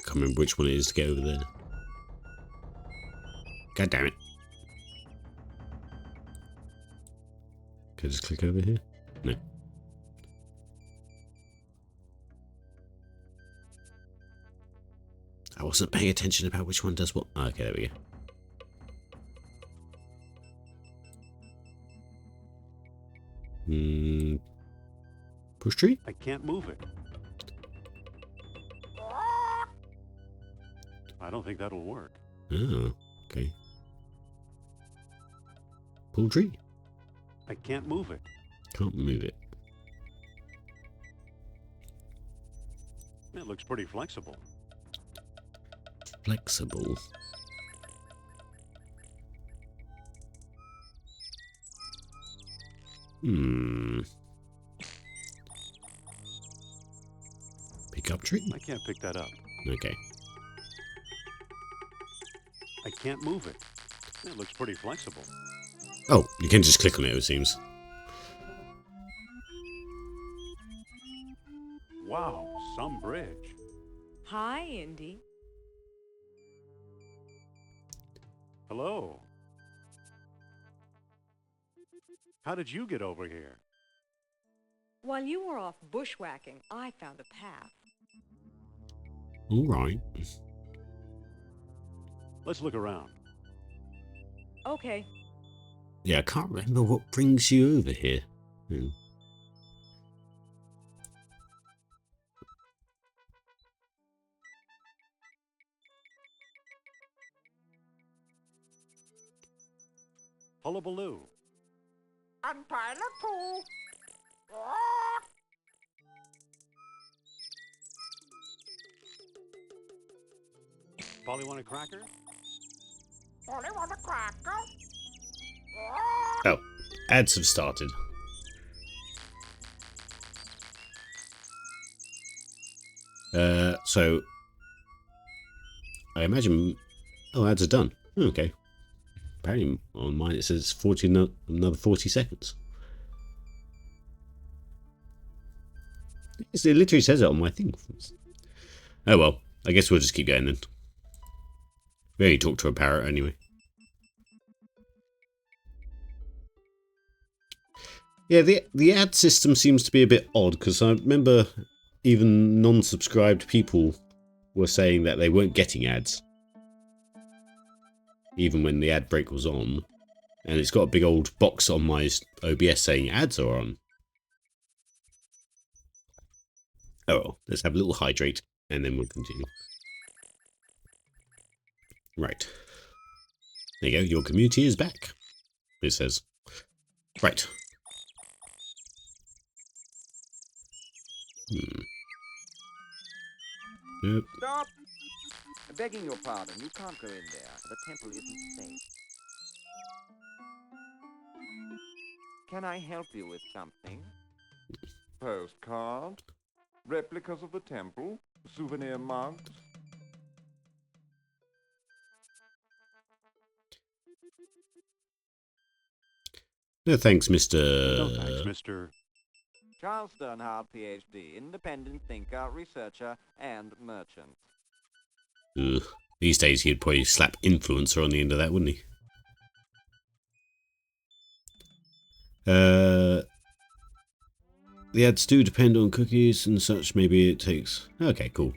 Can't remember which one it is to get over there. God damn it. Can I just click over here? No. I wasn't paying attention about which one does what. Oh, okay, there we go. Push tree? I can't move it. I don't think that'll work. Oh, okay. Pull tree? I can't move it. Can't move it. It looks pretty flexible. Flexible. Pick up tree? I can't pick that up. Okay. I can't move it. It looks pretty flexible. Oh, you can just click on it, it seems. Wow, some bridge. Hi, Indy. Hello. How did you get over here? While you were off bushwhacking, I found a path. All right. Let's look around. Okay. Yeah, I can't remember what brings you over here. Hullabaloo. Untie the poo. Polly want a cracker? Only want a cracker. Oh, ads have started. So I imagine. Oh, ads are done. Okay. Apparently on mine it says 40 another 40 seconds. It literally says it on my thing. Oh well, I guess we'll just keep going then. We only talk to a parrot anyway. Yeah, the ad system seems to be a bit odd because I remember even non-subscribed people were saying that they weren't getting ads. Even when the ad break was on. And it's got a big old box on my OBS saying ads are on. Oh well, let's have a little hydrate and then we'll continue. Right. There you go, your community is back. It says. Right. Nope. Stop! Begging your pardon, you can't go in there. The temple isn't safe. Can I help you with something? Postcard? Replicas of the temple? Souvenir mugs? No thanks, Mr. No thanks, Mr. Charles Sternhardt, PhD, independent thinker, researcher, and merchant. Ugh. These days he'd probably slap influencer on the end of that, wouldn't he? The ads do depend on cookies and such. Maybe it takes... Okay, cool.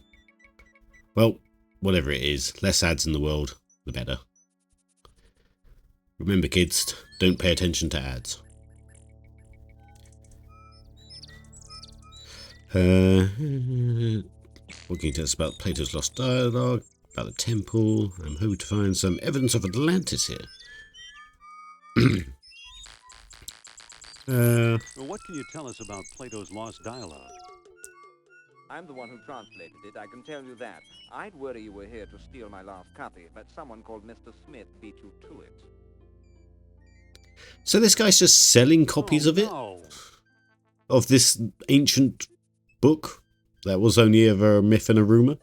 Well, whatever it is, less ads in the world, the better. Remember, kids, don't pay attention to ads. What can you tell us about Plato's lost dialogue? About the temple? I'm hoping to find some evidence of Atlantis here. Well, what can you tell us about Plato's lost dialogue? I'm the one who translated it, I can tell you that. I'd worry you were here to steal my last copy, but someone called Mr. Smith beat you to it. So this guy's just selling copies of it? No. Of this ancient book that was only ever a myth and a rumour?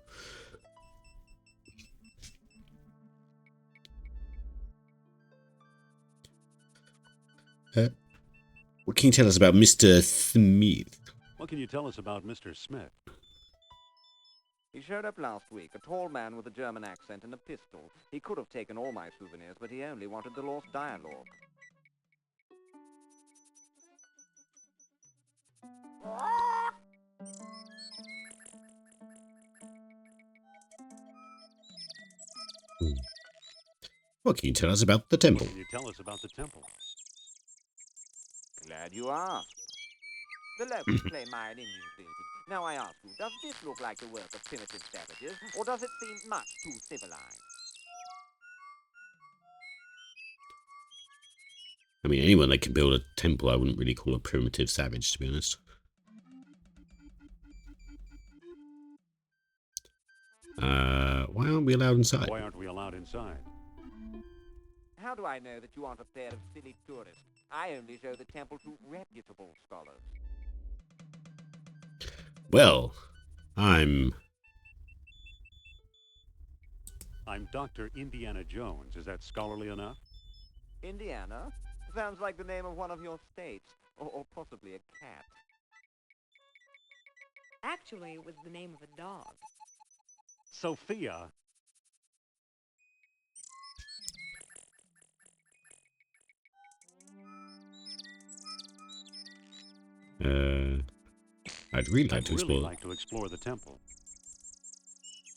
What can you tell us about Mr. Smith? What can you tell us about Mr. Smith? He showed up last week, a tall man with a German accent and a pistol. He could have taken all my souvenirs, but he only wanted the lost dialogue. What can you tell us about the temple? What can you tell us about the temple? Glad you asked. The locals claim my Indian visit. Now I ask you, does this look like the work of primitive savages, or does it seem much too civilized? I mean, anyone that can build a temple, I wouldn't really call a primitive savage, to be honest. Why aren't we allowed inside? Why aren't we allowed inside? How do I know that you aren't a pair of silly tourists? I only show the temple to reputable scholars. Well, I'm I'm Dr. Indiana Jones. Is that scholarly enough? Indiana? Sounds like the name of one of your states. Or possibly a cat. Actually, it was the name of a dog. Sophia? I'd really like I'd to really explore. like to explore the temple.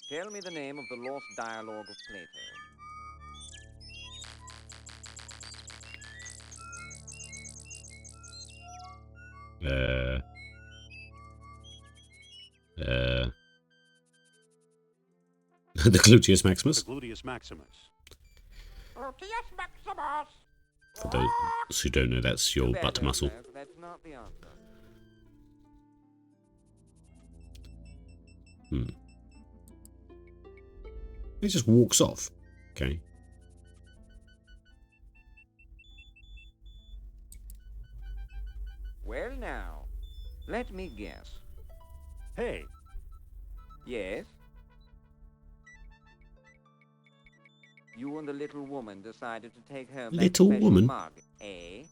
Tell me the name of the lost dialogue of Plato. The Gluteus Maximus. The Gluteus Maximus. Gluteus Maximus! For those who don't know, that's your Too bad, butt muscle. Blair, that's not the answer. He just walks off. Okay. Well now, let me guess. Hey, Yes? You and the little woman decided to take her that Little special woman? mug, eh?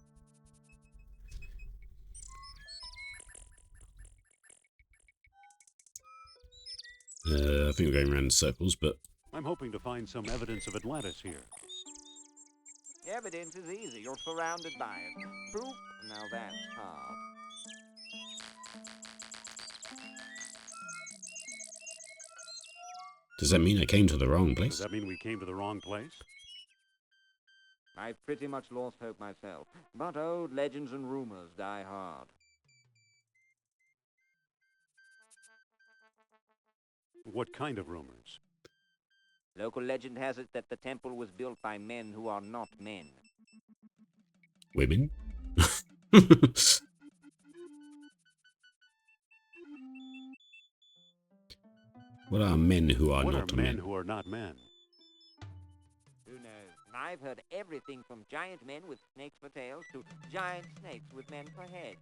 I think we're going around in circles, but I'm hoping to find some evidence of Atlantis here. Evidence is easy. You're surrounded by it. Proof? Now that's hard. does that mean I came to the wrong Does place? that mean we came to the wrong place? I've pretty much lost hope myself, but old legends and rumors die hard. What kind of rumors? Local legend has it that the temple was built by men who are not men. Women? What are men who are What not are men? men who are not men? Who knows? I've heard everything from giant men with snakes for tails to giant snakes with men for heads.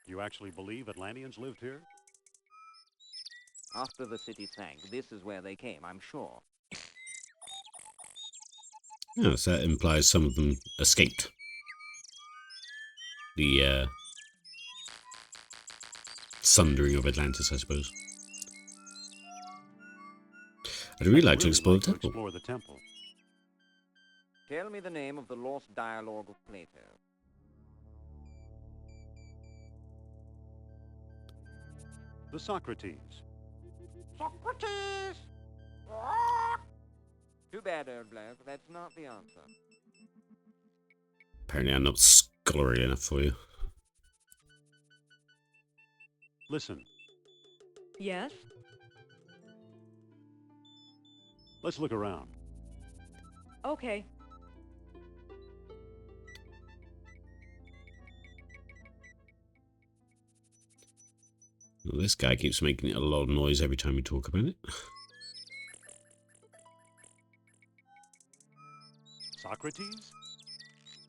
You actually believe Atlanteans lived here? After the city sank, this is where they came, I'm sure. Oh, so that implies some of them escaped. The sundering of Atlantis, I suppose. I'd really like to explore the temple. Explore the temple. Tell me the name of the lost dialogue of Plato. The Socrates. Socrates! Too bad, old bloke. That's not the answer. Apparently I'm not scholarly enough for you. Listen, Yes? let's look around. Okay. Well, this guy keeps making a lot of noise every time we talk about it. Socrates?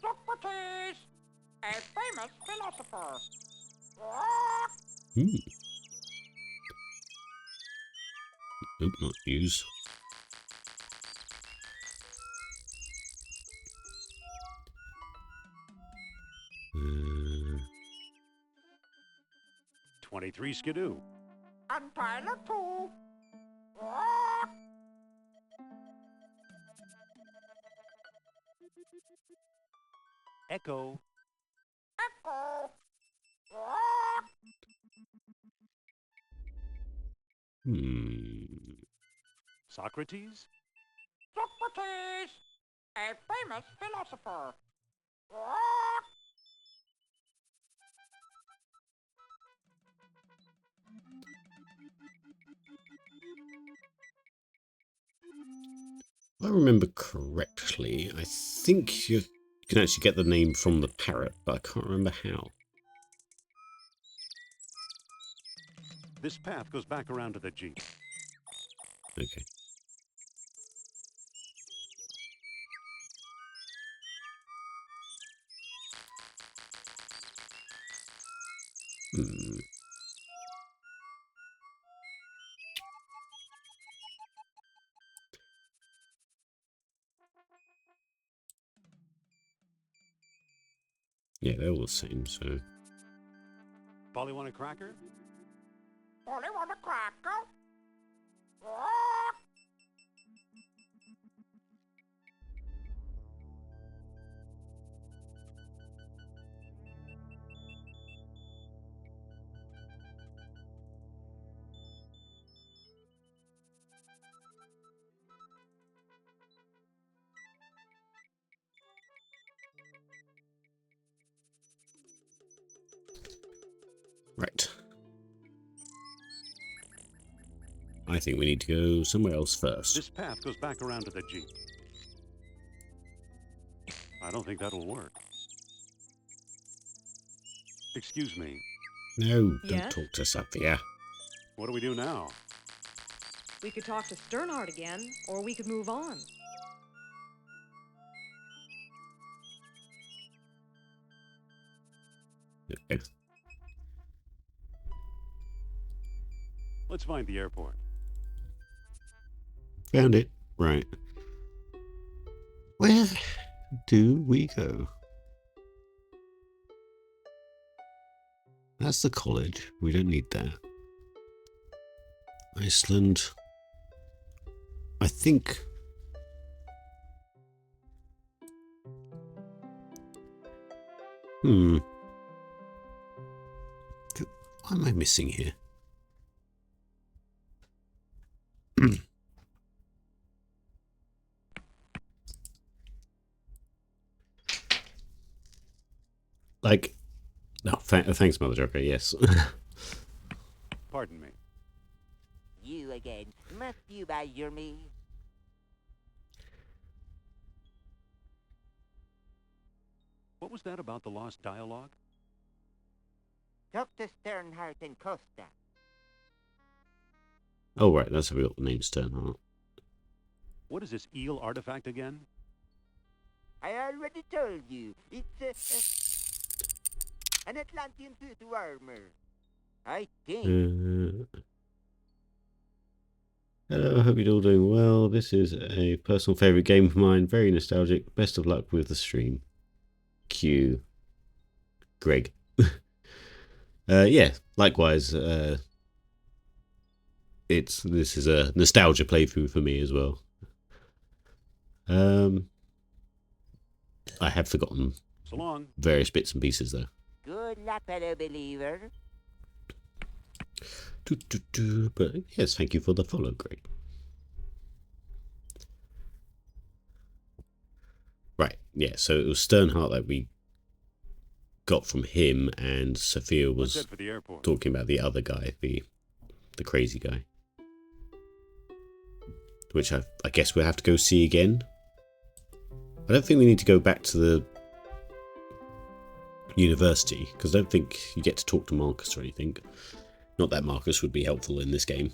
Socrates! A famous philosopher! Hmm. Nope, not use. Uh, 23 Skidoo. And Tyler too! Echo. Echo! Socrates? Socrates! A famous philosopher! if I remember correctly, I think you can actually get the name from the parrot, but I can't remember how. This path goes back around to the Jeep. Okay. Yeah, they're all the same, so... Polly want a cracker? Only want a cracker? Right. I think we need to go somewhere else first. This path goes back around to the Jeep. I don't think that'll work. Excuse me. No, don't Yes? talk to Sophia. What do we do now? We could talk to Sternhardt again, or we could move on. Okay. Let's find the airport. Found it. Right. Where do we go? That's the college. We don't need that. Iceland. I think... What am I missing here? Like... No, thanks, Mother Joker, yes. Pardon me. You again. Must you badger me? What was that about the lost dialogue? Talk to Sternhardt and Costa. Oh, right, that's how we got the name Sternhardt. What is this eel artifact again? I already told you. It's an Atlantean suit of armor. I think. Hello, I hope you're all doing well. This is a personal favourite game of mine. Very nostalgic. Best of luck with the stream. Q. Greg. Yeah, likewise. This is a nostalgia playthrough for me as well. I have forgotten So long. various bits and pieces though. Good luck, fellow believer. But yes, thank you for the follow, Greg. Right, yeah, so it was Sternhardt that we got from him, and Sophia What's was that for the airport? talking about the other guy, the crazy guy. Which I guess we'll have to go see again. I don't think we need to go back to the university, because I don't think you get to talk to Marcus or anything. Not that Marcus would be helpful in this game.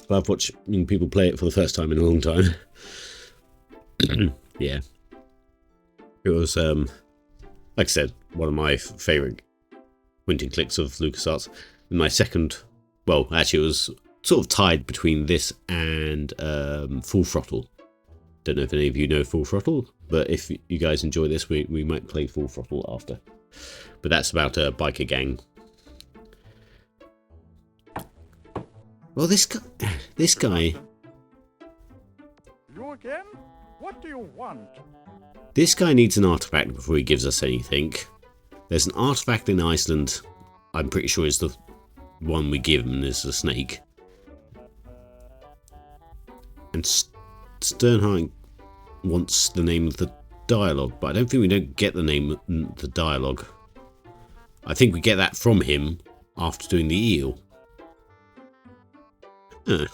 I love watching people play it for the first time in a long time. Yeah. It was, like I said, one of my favourite point and clicks of LucasArts. And my second, well, actually it was sort of tied between this and Full Throttle. Don't know if any of you know Full Throttle, but if you guys enjoy this, we might play Full Throttle after. But that's about a biker gang. Well, this guy. You again? What do you want? This guy needs an artifact before he gives us anything. There's an artifact in Iceland. I'm pretty sure it's the one we give him. Is the snake. And Sternhardt wants the name of the dialogue, but I don't think we don't get the name of the dialogue. I think we get that from him after doing the eel. I'm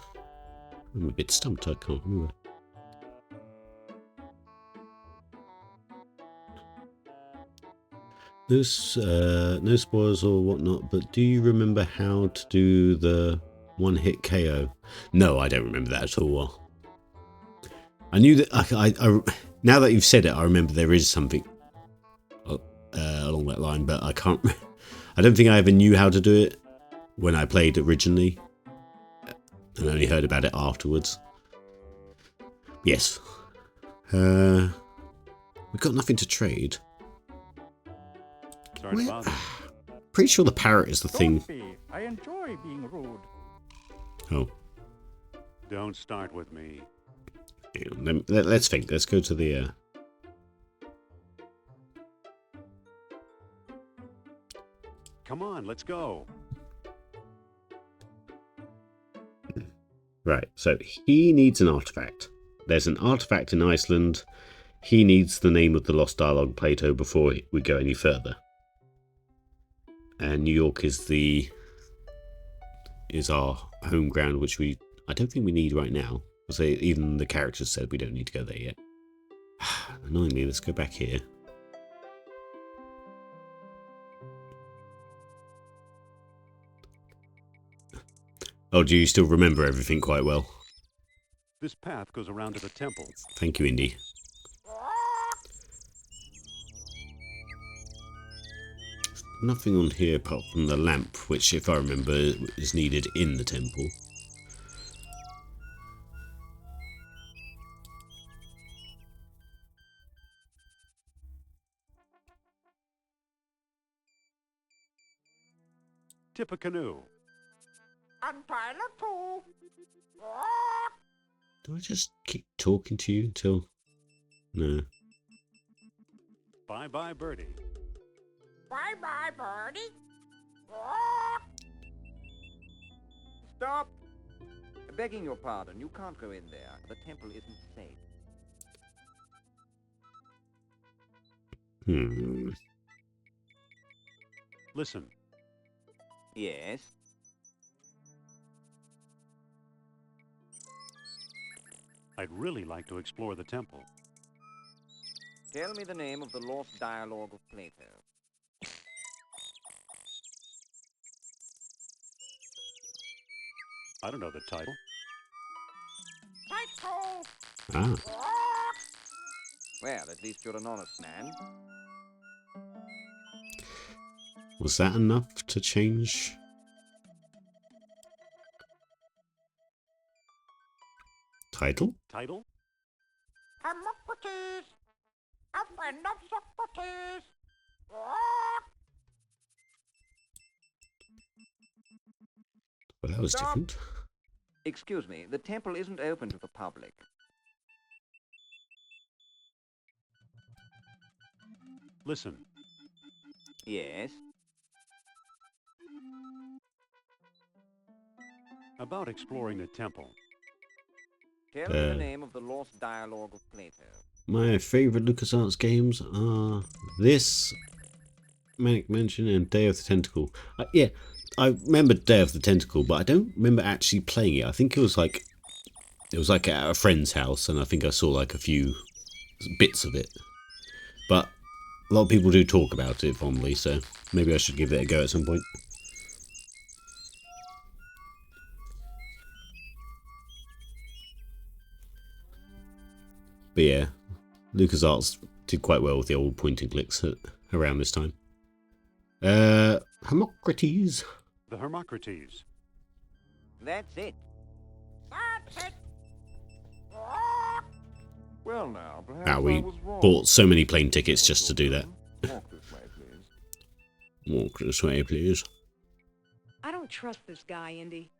a bit stumped, I can't remember. No spoilers or whatnot, but do you remember how to do the one-hit KO? No, I don't remember that at all. I knew that. I now that you've said it, I remember there is something along that line, but I can't. I don't think I ever knew how to do it when I played originally, and only heard about it afterwards. Yes, We've got nothing to trade. Sorry to bother. Pretty sure the parrot is the thing. Don't be. I enjoy being rude. Oh, Don't start with me. hang on, let's think. Let's go to the. Come on, let's go. Right, so he needs an artifact. There's an artifact in Iceland. He needs the name of the lost dialogue Plato before we go any further. And New York is our home ground, which I don't think we need right now. Because even the characters said we don't need to go there yet. Annoyingly, let's go back here. Oh, do you still remember everything quite well? This path goes around to the temple. Thank you, Indy. Nothing on here apart from the lamp, which, if I remember, is needed in the temple. Tip a canoe. Untie the two. Do I just keep talking to you until... No. Bye-bye, birdie. Bye-bye, birdie. Stop! Begging your pardon, you can't go in there. The temple isn't safe. Listen. Yes? I'd really like to explore the temple. Tell me the name of the lost dialogue of Plato. I don't know the title. Ah, Well, at least you're an honest man. was that enough to change? Title? Title? Hermocrates! A friend of Socrates! Well, that was Stop. different. Excuse me, the temple isn't open to the public. Listen. Yes? About exploring the temple. Tell me the name of the lost dialogue of Plato. My favourite LucasArts games are this, Manic Mansion, and Day of the Tentacle. Yeah, I remember Day of the Tentacle, but I don't remember actually playing it. I think it was like at a friend's house, and I think I saw like a few bits of it. But a lot of people do talk about it fondly, so maybe I should give it a go at some point. But yeah, LucasArts did quite well with the old point and clicks around this time. Hermocrates. The Hermocrates. That's it. That's it. Well now, perhaps Now, we I was wrong. bought so many plane tickets just to do that. Walk this way, please. Walk this way, please. I don't trust this guy, Indy.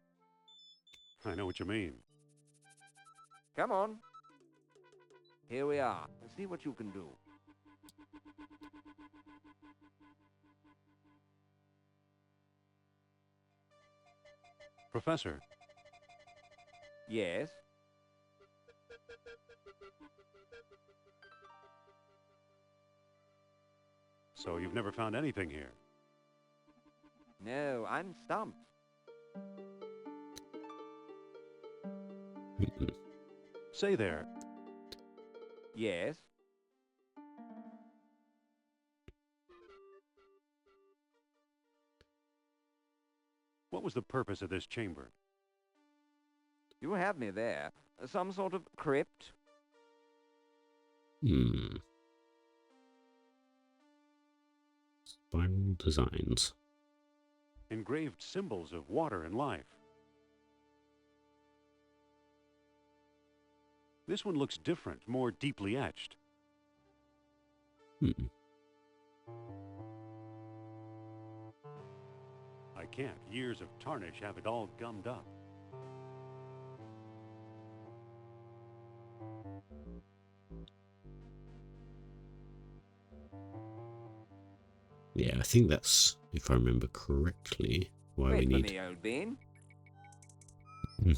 I know what you mean. Come on. Here we are. Let's see what you can do. Professor, Yes? so you've never found anything here? No, I'm stumped. Say there. Yes? What was the purpose of this chamber? You have me there. Some sort of crypt? Spiral designs. Engraved symbols of water and life. This one looks different, more deeply etched. Hmm. I can't. Years of tarnish have it all gummed up. Yeah, I think that's, if I remember correctly, why we Wait for need... me, old bean. Hmm.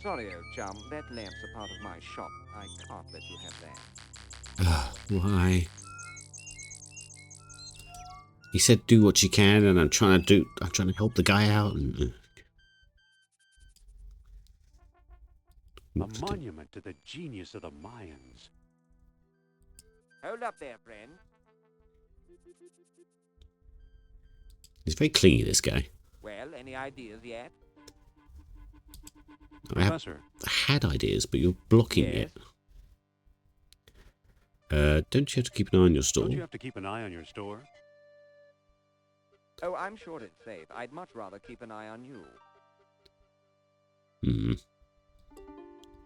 Sorry, old chum. That lamp's a part of my shop. I can't let you have that. Why? He said do what you can, and I'm trying to help the guy out. And, A monument to the genius of the Mayans. Hold up there, friend. He's very clingy, this guy. Well, any ideas yet? I have Professor, had ideas, but you're blocking Yes. it. Don't you have to keep an eye on your store? don't you have to keep an eye on your store? Oh, I'm sure it's safe. I'd much rather keep an eye on you. Hmm.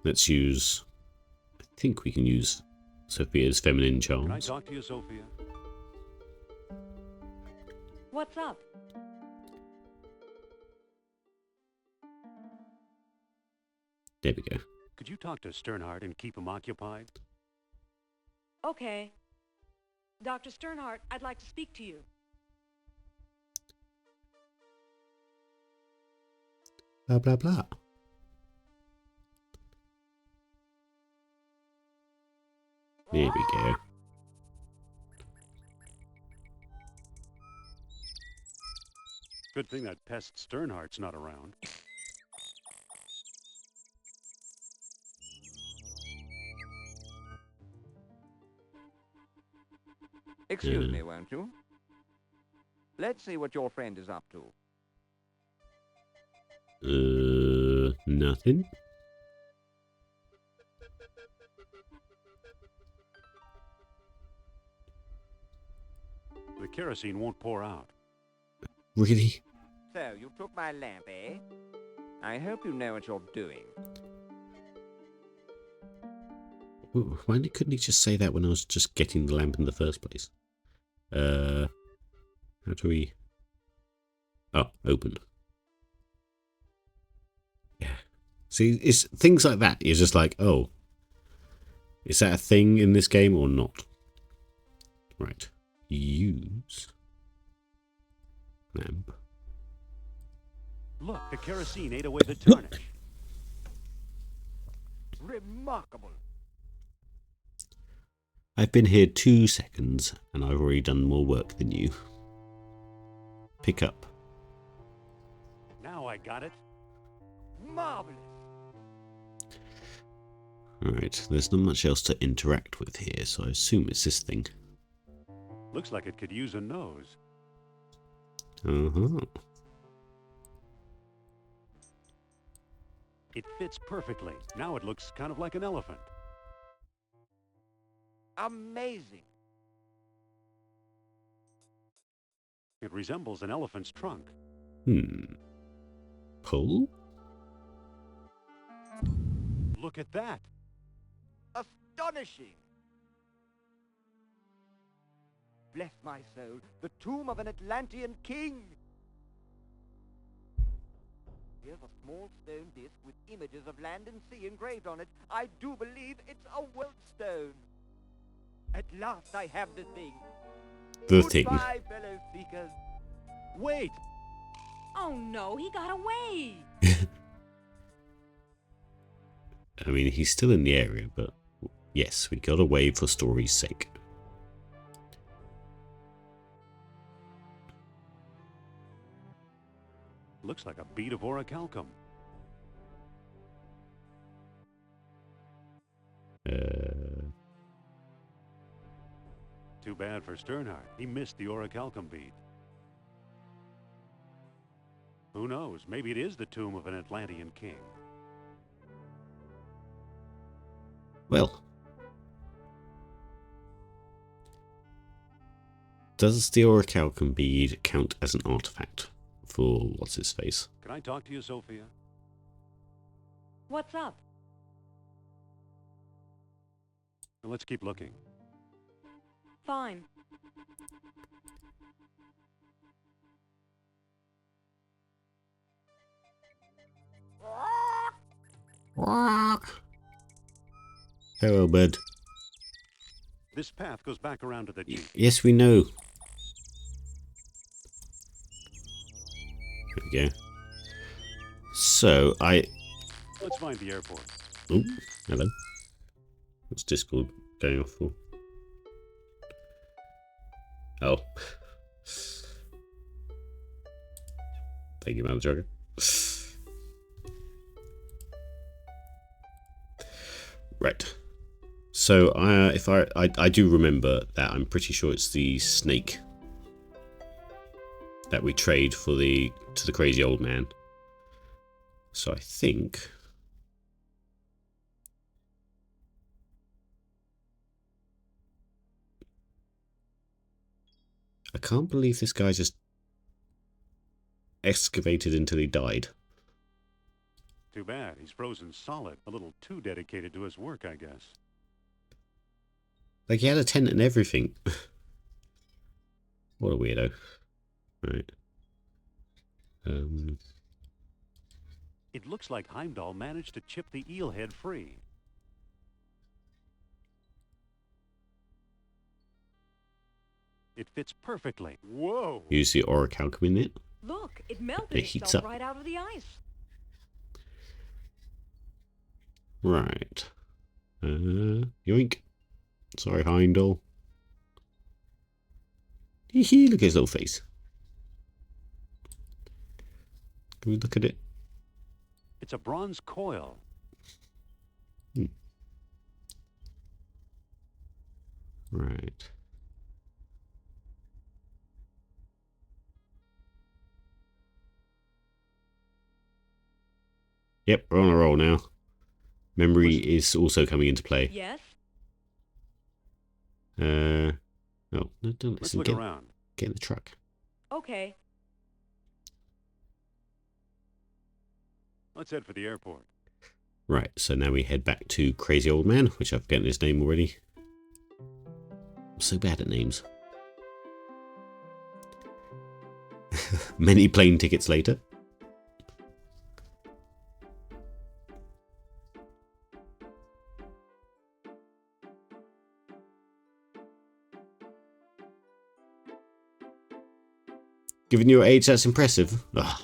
Let's use... I think we can use Sophia's feminine Can I charms. talk to you, Sophia? What's up? There we go. Could you talk to Sternhardt and keep him occupied? Okay. Dr. Sternhardt, I'd like to speak to you. Blah, blah, blah. There we go. Good thing that pest Sternhardt's not around. Excuse me, won't you? Let's see what your friend is up to. Nothing. The kerosene won't pour out. Really? So, you took my lamp, eh? I hope you know what you're doing. Why couldn't he just say that when I was just getting the lamp in the first place? How do we... Oh, open. Yeah. See, it's things like that. You're just like, oh, is that a thing in this game or not? Right. Use lamp. Look, the kerosene ate away the tarnish. Remarkable. I've been here 2 seconds and I've already done more work than you. Pick up. Now I got it. Marvelous. Alright, there's not much else to interact with here, so I assume it's this thing. Looks like it could use a nose. Uh-huh. It fits perfectly. Now it looks kind of like an elephant. Amazing. It resembles an elephant's trunk. Pull? Look at that. Astonishing. Bless my soul, the tomb of an Atlantean king. Here's a small stone disc with images of land and sea engraved on it. I do believe it's a world stone. At last I have the thing. The thing. Goodbye, fellow seekers. Wait! Oh no, he got away! I mean, he's still in the area, but yes, we got away for story's sake. Looks like a bead of orichalcum. Too bad for Sternhardt. He missed the orichalcum bead. Who knows? Maybe it is the tomb of an Atlantean king. Well. Does the orichalcum bead count as an artifact for what's his face? Can I talk to you, Sophia? What's up? Well, let's keep looking. Fine. Hello, bud. This path goes back around to the jeep. Yes, we know. There we go. So, Let's find the airport. Oh, hello. What's Discord going off for? Oh. Thank you, Mother Jogger. Right. So, if I do remember that, I'm pretty sure it's the snake that we trade for to the crazy old man. So I think I can't believe this guy just excavated until he died. Too bad. He's frozen solid. A little too dedicated to his work, I guess. Like, he had a tent and everything. What a weirdo. Right. It looks like Heimdall managed to chip the eel head free. It fits perfectly. Whoa! Use the orichalcum in it. Look, it melted It heats itself up. right out of the ice. Right. Yoink. Sorry, Heimdall. Look at his little face. Can we look at it? It's a bronze coil. Right. Yep, we're on a roll now. Memory is also coming into play. Yes? Oh, no, don't Let's listen. look around. Get in the truck. Okay. Let's head for the airport. Right, so now we head back to Crazy Old Man, which I've forgotten his name already. I'm so bad at names. Many plane tickets later. Given your age, that's impressive. Ugh.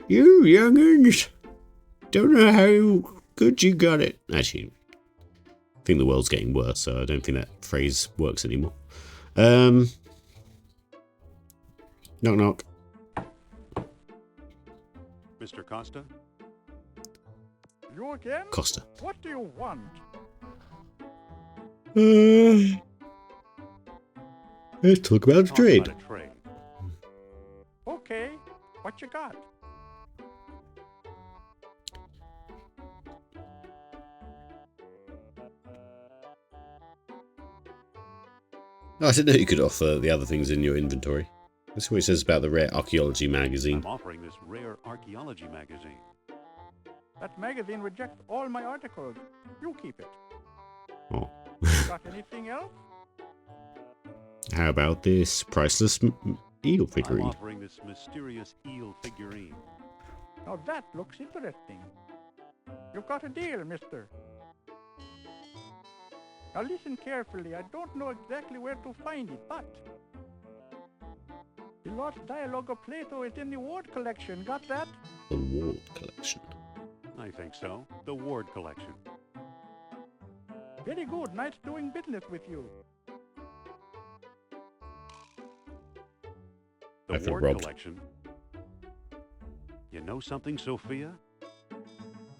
You young'uns don't know how good you got it. Actually, I think the world's getting worse, so I don't think that phrase works anymore. Knock knock. Mr. Costa? You again? Costa. What do you want? Let's talk about Talk trade. about a trade. Okay, what you got? Oh, I didn't know you could offer the other things in your inventory. That's what it says about the rare archaeology magazine. I'm offering this rare archaeology magazine. That magazine rejects all my articles. You keep it. Oh. Got anything else? How about this priceless eel I'm figurine? offering this mysterious eel figurine. Now that looks interesting. You've got a deal, mister. Now listen carefully. I don't know exactly where to find it, but the lost dialogue of Plato is in the Ward collection. Got that? The Ward collection. I think so. The Ward collection. Very good. Nice doing business with you. The I feel Ward robbed. collection. You know something, Sophia?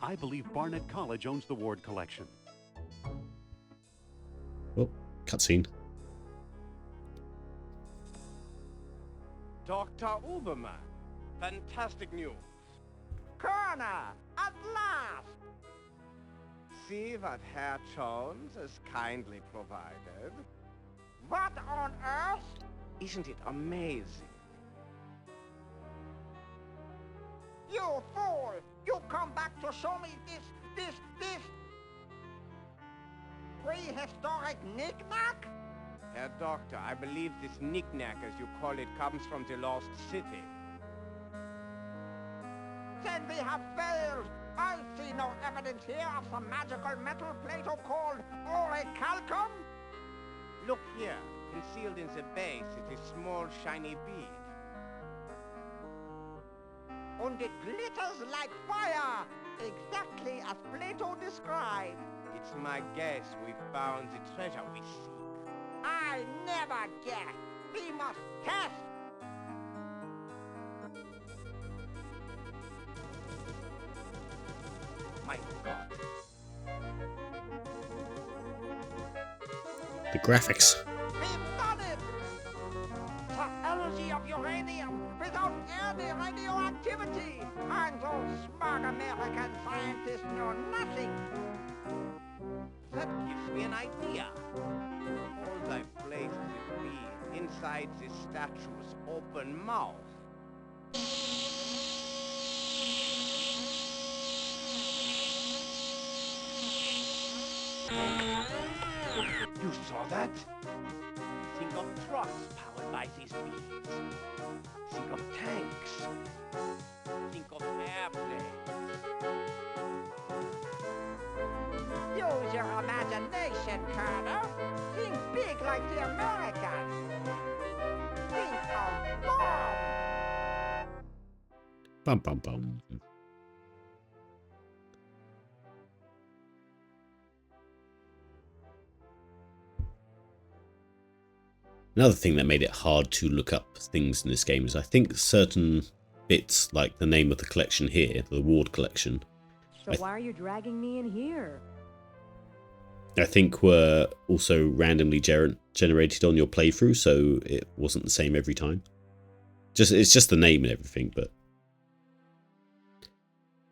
I believe Barnett College owns the Ward collection. Oh, cutscene. Dr. Uberman, fantastic news. Coroner, at last! See what Herr Jones has kindly provided. What on earth? Isn't it amazing? You fool! You come back to show me this prehistoric knick-knack? Herr Doctor, I believe this knick-knack, as you call it, comes from the lost city. Then we have failed. I see no evidence here of some magical metal Plato called orichalcum. Look here. Concealed in the base is a small shiny bead. And it glitters like fire, exactly as Plato described. It's my guess we found the treasure we seek. I never guess. We must test. My God. The graphics. We've done it! The energy of uranium without any radioactivity. And those smug American scientists know nothing. That gives me an idea. All thy places it be inside this statue's open mouth. You saw that? Think of trucks powered by these beams. Think of tanks. Think of airplanes. Use your imagination, Colonel. Think big like the Americans. Think of bomb. Bum bum bum. Another thing that made it hard to look up things in this game is I think certain bits, like the name of the collection here, the Ward collection, So why are you dragging me in here? I think were also randomly generated on your playthrough, so it wasn't the same every time. It's just the name and everything, but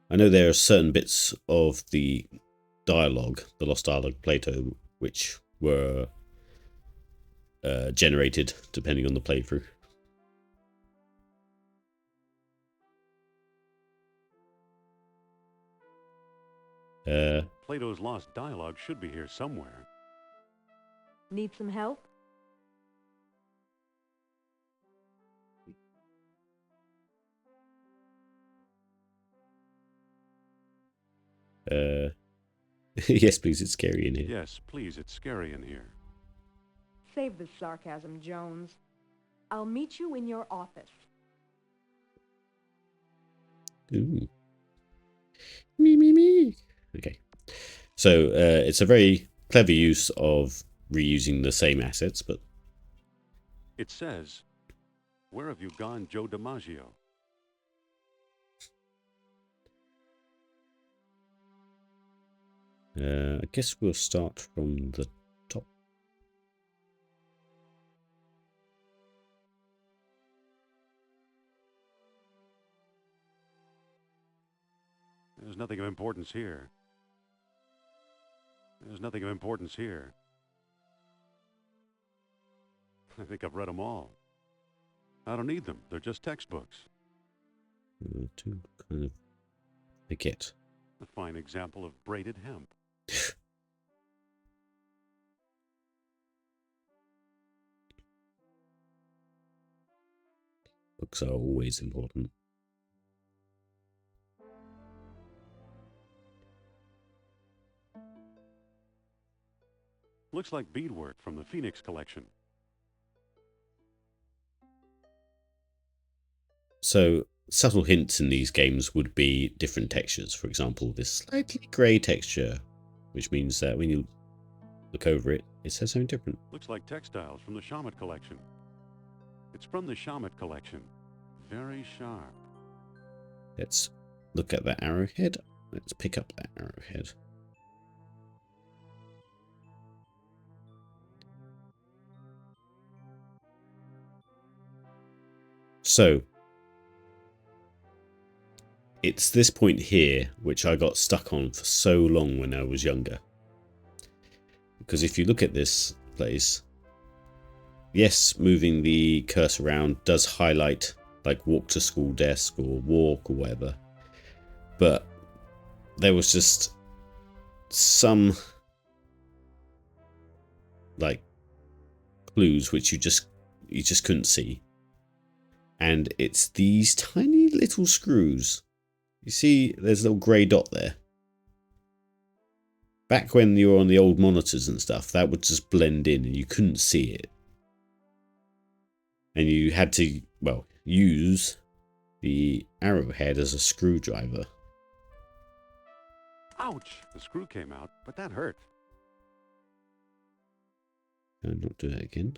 I know there are certain bits of the dialogue, the lost dialogue of Plato, which were generated depending on the playthrough. Plato's lost dialogue should be here somewhere. Need some help? Yes, please, it's scary in here. Yes, please, it's scary in here. Save the sarcasm, Jones. I'll meet you in your office. Ooh. Me. Okay. So it's a very clever use of reusing the same assets, but It says, "Where have you gone, Joe DiMaggio?" I guess we'll start from the top. There's nothing of importance here. There's nothing of importance here. I think I've read them all. I don't need them. They're just textbooks. To kind of forget. A fine example of braided hemp. Books are always important. Looks like beadwork from the Phoenix collection. So, subtle hints in these games would be different textures. For example, this slightly grey texture, which means that when you look over it, it says something different. Looks like textiles from the Shamet collection. It's from the Shamet collection. Very sharp. Let's look at that arrowhead. Let's pick up that arrowhead. So, it's this point here which I got stuck on for so long when I was younger. Because if you look at this place, yes, moving the cursor around does highlight like walk to school desk or walk or whatever, but there was just some like clues which you just couldn't see, and it's these tiny little screws. You see there's a little grey dot there. Back when you were on the old monitors and stuff, that would just blend in and you couldn't see it. And you had to, well, use the arrowhead as a screwdriver. Ouch! The screw came out, but that hurt. Can I not do that again?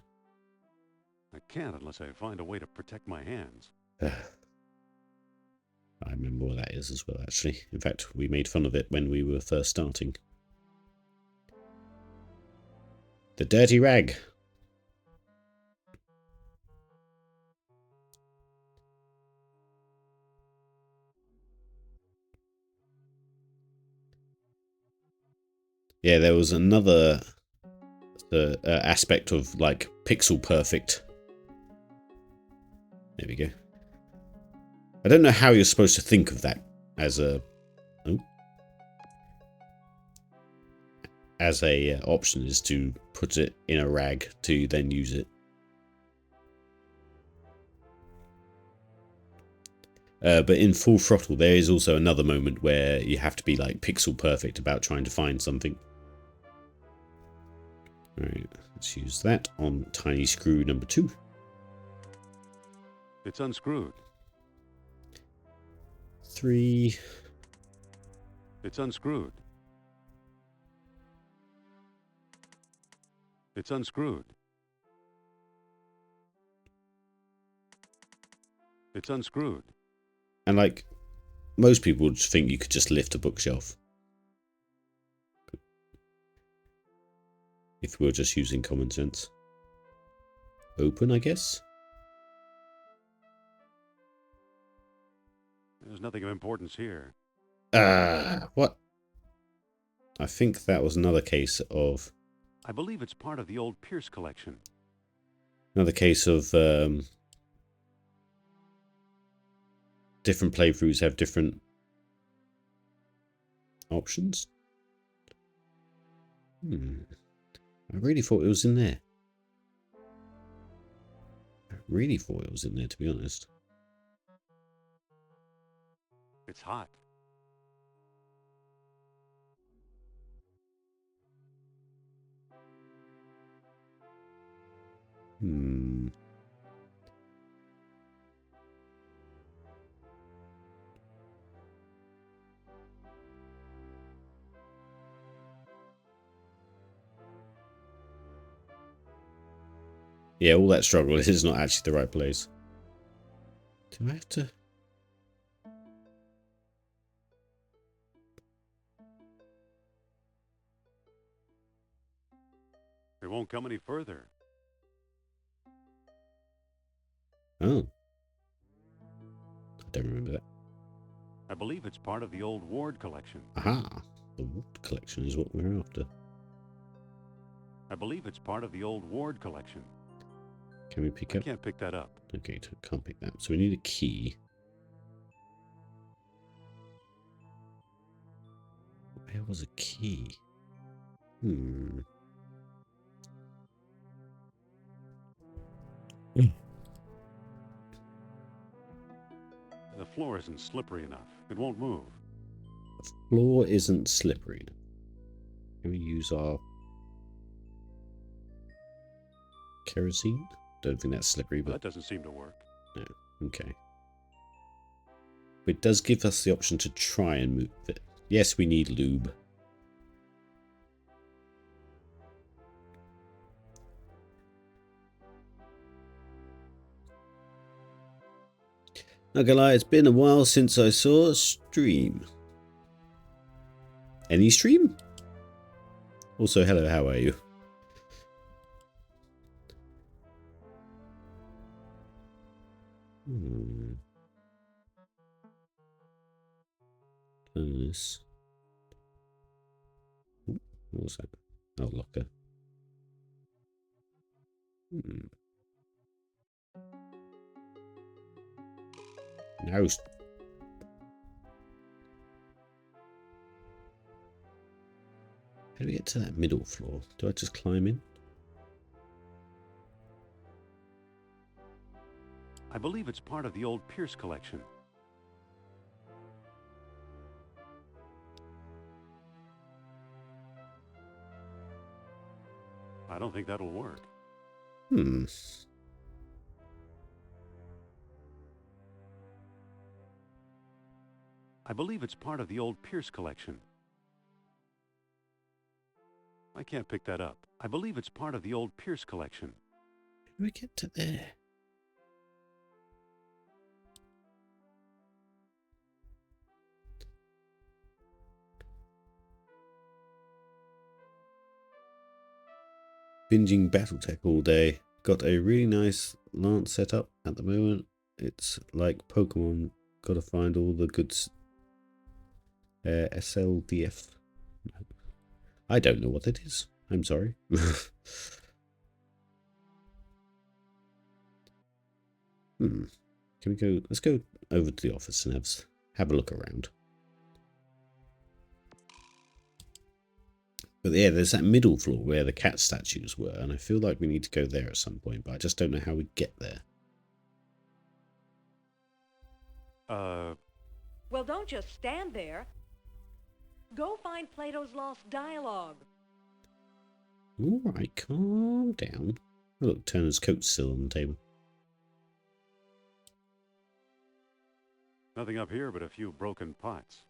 I can't unless I find a way to protect my hands. I remember what that is as well, actually. In fact, we made fun of it when we were first starting. The dirty rag. Yeah, there was another aspect of like pixel perfect. There we go. I don't know how you're supposed to think of that as a option, is to put it in a rag to then use it. But in Full Throttle, there is also another moment where you have to be like pixel perfect about trying to find something. Alright, let's use that on tiny screw number 2. It's unscrewed. 3. It's unscrewed. It's unscrewed. It's unscrewed. And like, most people would think you could just lift a bookshelf. If we were just using common sense. Open, I guess? There's nothing of importance here. What? I think that was another case of... I believe it's part of the old Pierce collection. Another case of... different playthroughs have different options. I really thought it was in there. I really thought it was in there, to be honest. It's hot. Yeah, all that struggle is not actually the right place. Do I have to... It won't come any further. Oh. I don't remember that. I believe it's part of the old Ward collection. Aha! The Ward collection is what we're after. I believe it's part of the old Ward collection. Can we pick I up? can't pick that up. Okay, can't pick that. So we need a key. Where was a key? The floor isn't slippery enough. It won't move. The floor isn't slippery. Can we use our kerosene? Don't think that's slippery, Well, but that doesn't seem to work. no. Okay. But it does give us the option to try and move it. Yes, we need lube. Not gonna lie, it's been a while since I saw a stream. Any stream? Also, hello, how are you? This. What was that? Oh, locker. Hmm. No. How do we get to that middle floor? Do I just climb in? I believe it's part of the old Pierce collection. I don't think that'll work. Hmm. I believe it's part of the old Pierce collection. I can't pick that up. I believe it's part of the old Pierce collection. How do we get to there? Binging Battletech all day. Got a really nice lance set up at the moment. It's like Pokemon. Gotta find all the good SLDF. I don't know what it is. I'm sorry. Can we go? Let's go over to the office and have a look around. But yeah, there's that middle floor where the cat statues were, and I feel like we need to go there at some point, but I just don't know how we get there. Well, don't just stand there. Go find Plato's Lost Dialogue. Alright, calm down. Oh, look, Turner's coat's still on the table. Nothing up here but a few broken pots.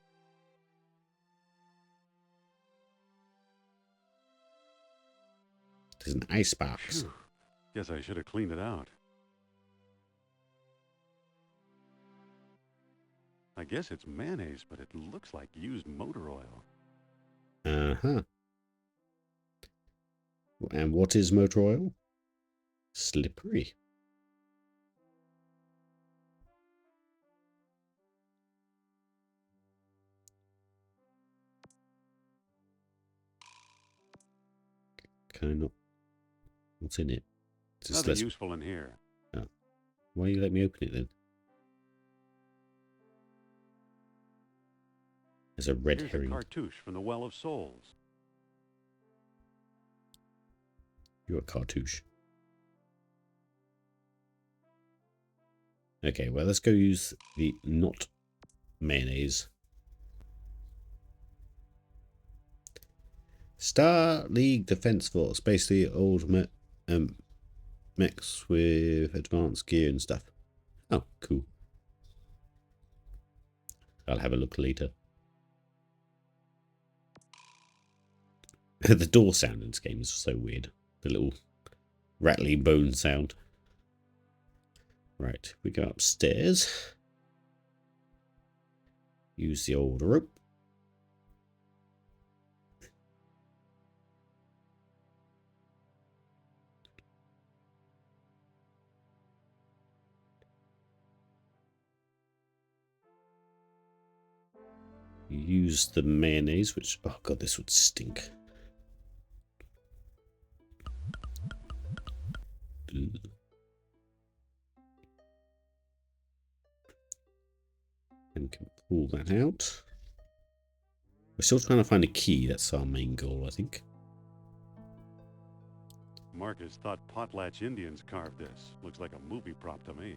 There's an icebox. Phew. Guess I should have cleaned it out. I guess it's mayonnaise, but it looks like used motor oil. Uh-huh. And what is motor oil? Slippery. Can I not? What's in it? Nothing useful in here. Oh. Why you let me open it then? There's a red Here's herring. a cartouche from the Well of Souls. You're a cartouche. Okay, well, let's go use the not mayonnaise. Star League Defense Force. Basically, old mechs with advanced gear and stuff. Oh, cool. I'll have a look later. The door sound in this game is so weird. The little rattly bone sound. Right, we go upstairs. Use the old rope. Use the mayonnaise, which, oh god, this would stink. And can pull that out. We're still trying to find a key. That's our main goal, I think. Marcus thought Potlatch Indians carved this. Looks like a movie prop to me.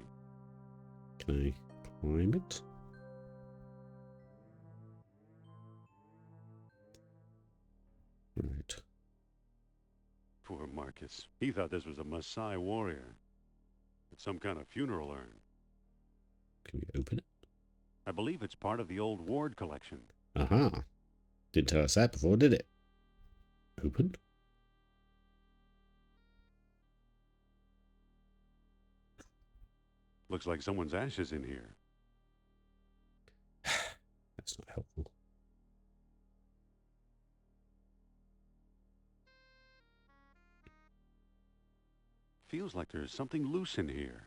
Can I climb it? Right. Poor Marcus. He thought this was a Maasai warrior. It's some kind of funeral urn. Can we open it? I believe it's part of the old Ward collection. Aha. Didn't tell us that before, did it? Opened? Looks like someone's ashes in here. That's not helpful. Feels like there's something loose in here.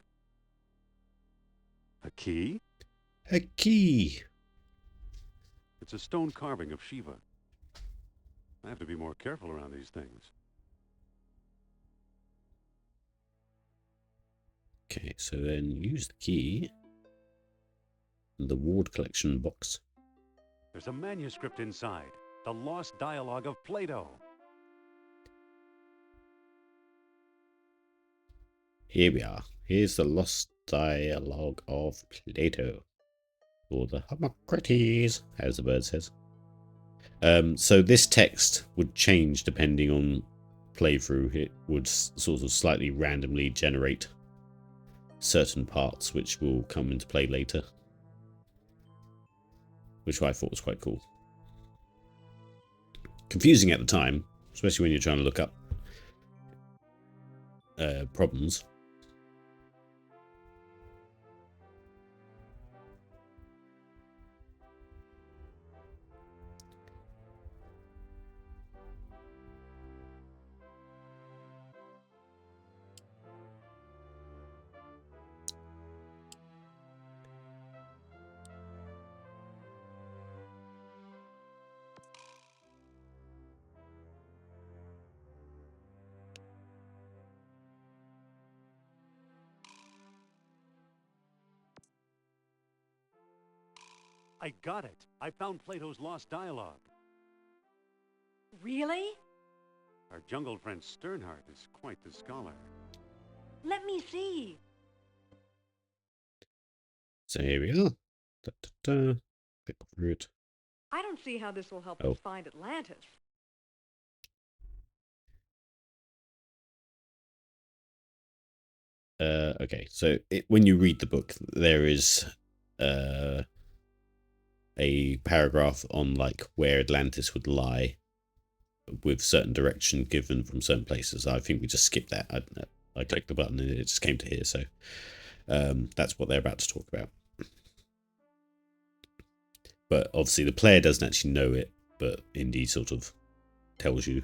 A key? A key! It's a stone carving of Shiva. I have to be more careful around these things. Okay, so then use the key. The ward collection box. There's a manuscript inside. The lost dialogue of Plato. Here we are. Here's the lost dialogue of Plato. Or the Hippocrates, as the bird says. So this text would change depending on playthrough. It would sort of slightly randomly generate certain parts which will come into play later. Which I thought was quite cool. Confusing at the time, especially when you're trying to look up problems. I got it. I found Plato's lost dialogue. Really? Our jungle friend Sternhardt is quite the scholar. Let me see. So here we are. Da, da, da. Click through it. I don't see how this will help Oh. us find Atlantis. Okay, so when you read the book, there is a paragraph on like where Atlantis would lie, with certain direction given from certain places. I think we just skipped that. I clicked the button and it just came to here. So that's what they're about to talk about. But obviously the player doesn't actually know it, but Indy sort of tells you.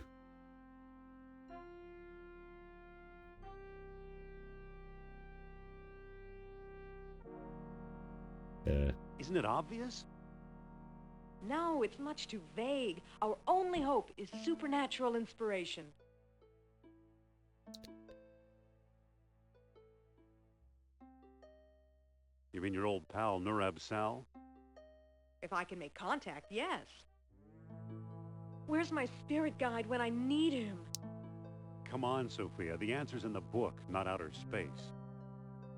Isn't it obvious? No, it's much too vague. Our only hope is supernatural inspiration. You mean your old pal Nurab Sal? If I can make contact, yes. Where's my spirit guide when I need him? Come on, Sophia. The answer's in the book, not outer space.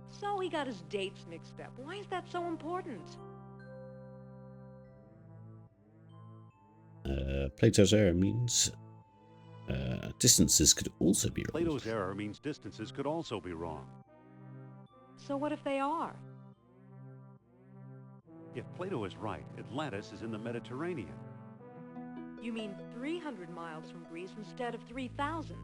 So he got his dates mixed up. Why is that so important? Plato's error means distances could also be wrong. Plato's error means distances could also be wrong. So what if they are? If Plato is right, Atlantis is in the Mediterranean. You mean 300 miles from Greece instead of 3,000?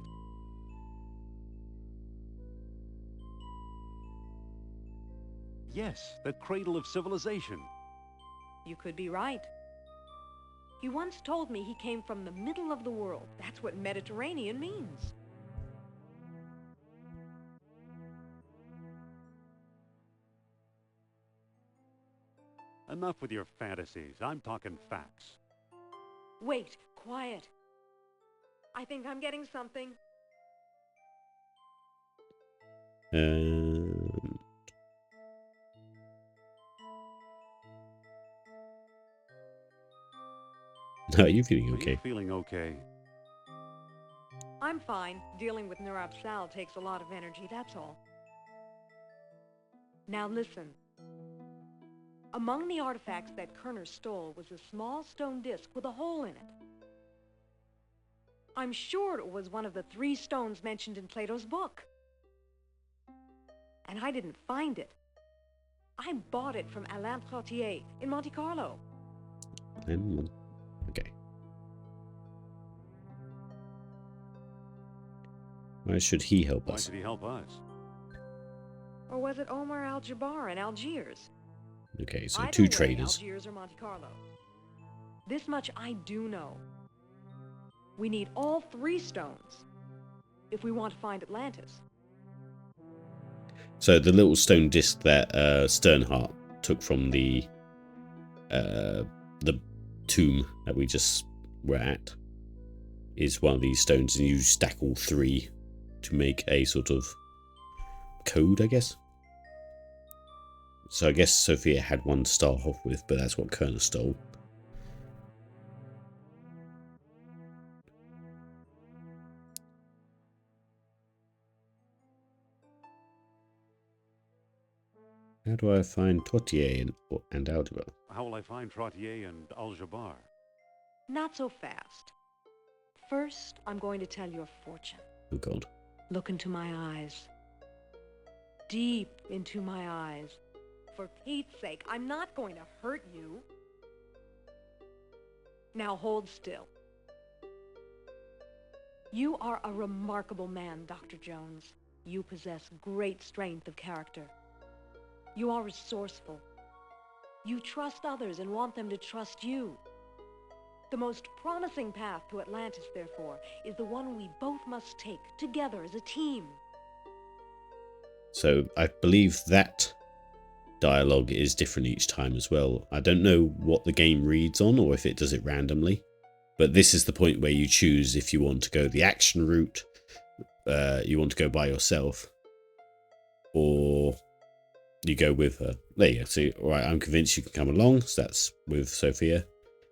Yes, the cradle of civilization. You could be right. He once told me he came from the middle of the world. That's what Mediterranean means. Enough with your fantasies. I'm talking facts. Wait, quiet. I think I'm getting something. Are you feeling Are okay? you feeling okay? I'm fine. Dealing with Nurab Sal takes a lot of energy, that's all. Now listen. Among the artifacts that Kerner stole was a small stone disc with a hole in it. I'm sure it was one of the 3 stones mentioned in Plato's book. And I didn't find it. I bought it from Alain Trottier in Monte Carlo. Okay. Why should he help Why us? should he help us? Or was it Omar Al-Jabbar in Algiers? Okay, so Either 2 way, traders. Algiers or Monte Carlo. This much I do know. We need all 3 stones if we want to find Atlantis. So the little stone disc that Sternhardt took from the tomb that we just were at is one of these stones, and you stack all 3 to make a sort of code, I guess. So I guess Sophia had one to start off with, but that's what Kerner stole. How do I find Trottier and algebra? How will I find Trottier and Aljabar? Not so fast. First, I'm going to tell your fortune. Oh God. Look into my eyes. Deep into my eyes. For Pete's sake, I'm not going to hurt you. Now hold still. You are a remarkable man, Dr. Jones. You possess great strength of character. You are resourceful. You trust others and want them to trust you. The most promising path to Atlantis, therefore, is the one we both must take together as a team. So I believe that dialogue is different each time as well. I don't know what the game reads on or if it does it randomly, but this is the point where you choose if you want to go the action route, you want to go by yourself, or you go with her. There you go. See, all right, I'm convinced you can come along. So that's with Sophia.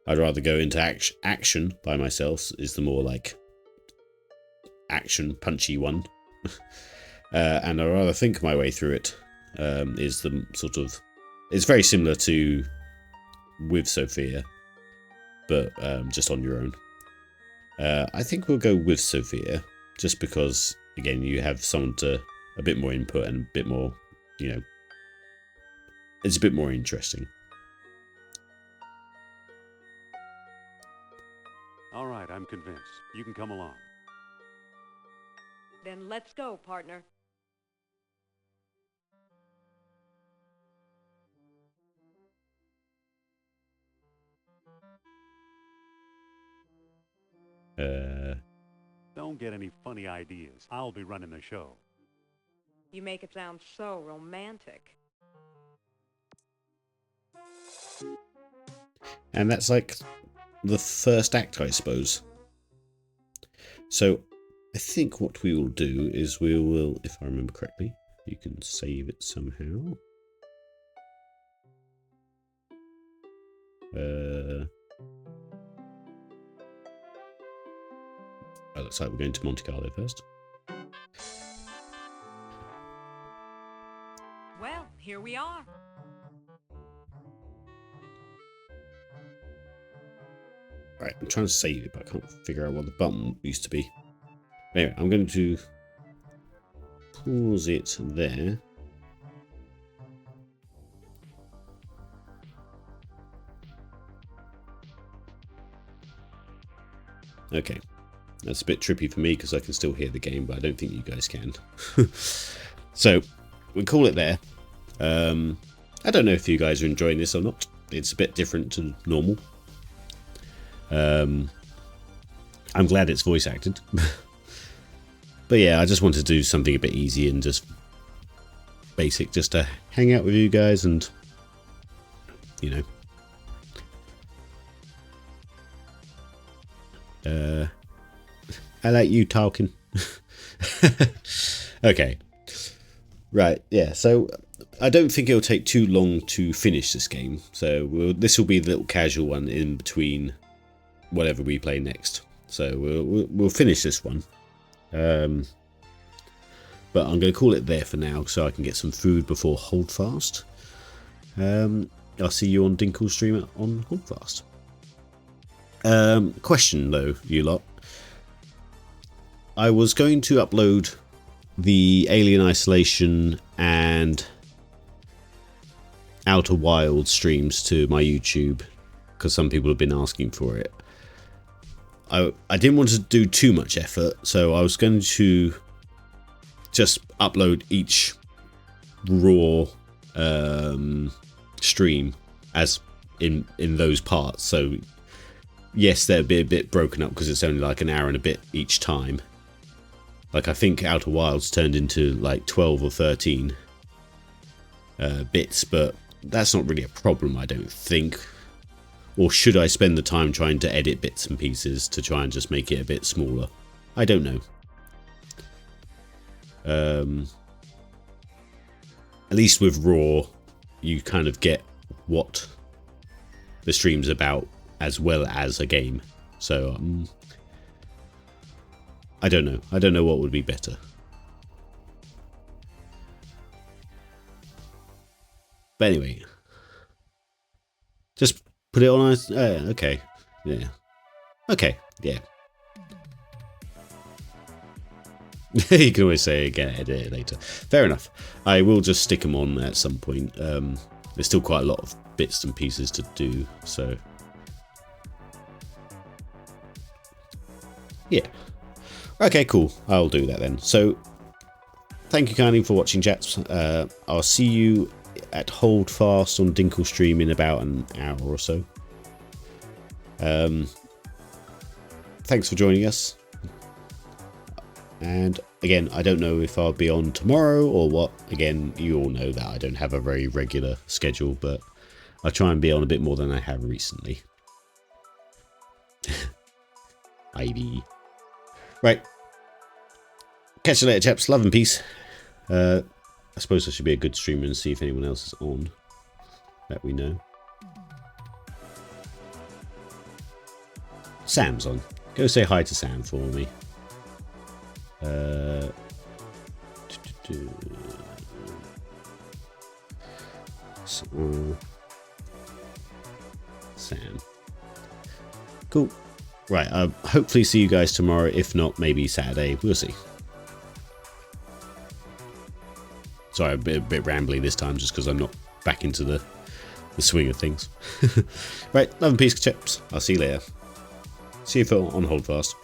I'd rather go into action by myself, is the more like action punchy one. And I'd rather think my way through it, is the sort of, it's very similar to with Sophia, but just on your own. I think we'll go with Sophia, just because, again, you have someone to, a bit more input and a bit more, you know, it's a bit more interesting. All right, I'm convinced. You can come along. Then let's go, partner. Don't get any funny ideas. I'll be running the show. You make it sound so romantic. And that's like the first act, I suppose. So I think what we will do is we will, if I remember correctly, you can save it somehow. Well, looks like we're going to Monte Carlo first. Well, here we are. Right, I'm trying to save it, but I can't figure out what the button used to be. Anyway, I'm going to pause it there. Okay, that's a bit trippy for me because I can still hear the game, but I don't think you guys can. So, we'll call it there. I don't know if you guys are enjoying this or not. It's a bit different to normal. I'm glad it's voice acted. But yeah, I just wanted to do something a bit easy and just basic, just to hang out with you guys and, you know. I like you talking. Okay. Right, yeah, so I don't think it'll take too long to finish this game. So this will be the little casual one in between whatever we play next. So we'll finish this one. But I'm going to call it there for now so I can get some food before Holdfast. I'll see you on Dinkle's stream on Holdfast. Question though, you lot. I was going to upload the Alien Isolation and Outer Wild streams to my YouTube because some people have been asking for it. I didn't want to do too much effort, so I was going to just upload each raw stream as in those parts. So yes, they'll be a bit broken up because it's only like an hour and a bit each time. Like I think Outer Wilds turned into like 12 or 13 bits, but that's not really a problem, I don't think. Or should I spend the time trying to edit bits and pieces to try and just make it a bit smaller? I don't know. At least with Raw, you kind of get what the stream's about as well as a game. So I don't know. I don't know what would be better. But anyway, just put it on. Okay, yeah, okay, yeah. You can always say again, edit it later. Fair enough. I will just stick them on at some point. There's still quite a lot of bits and pieces to do, so yeah. Okay, cool. I'll do that then. So, thank you kindly for watching, chaps. I'll see you at Hold Fast on Dinkle Stream in about an hour or so. Thanks for joining us. And again, I don't know if I'll be on tomorrow or what. Again, you all know that I don't have a very regular schedule, but I'll try and be on a bit more than I have recently. Ivy. Right. Catch you later, chaps. Love and peace. I suppose I should be a good streamer and see if anyone else is on that we know. Sam's on. Go say hi to Sam for me. Sam. Cool. Right, hopefully see you guys tomorrow. If not, maybe Saturday. We'll see. Sorry, a bit rambly this time just because I'm not back into the swing of things. Right, love and peace, chaps. I'll see you later. See you on Hold Fast.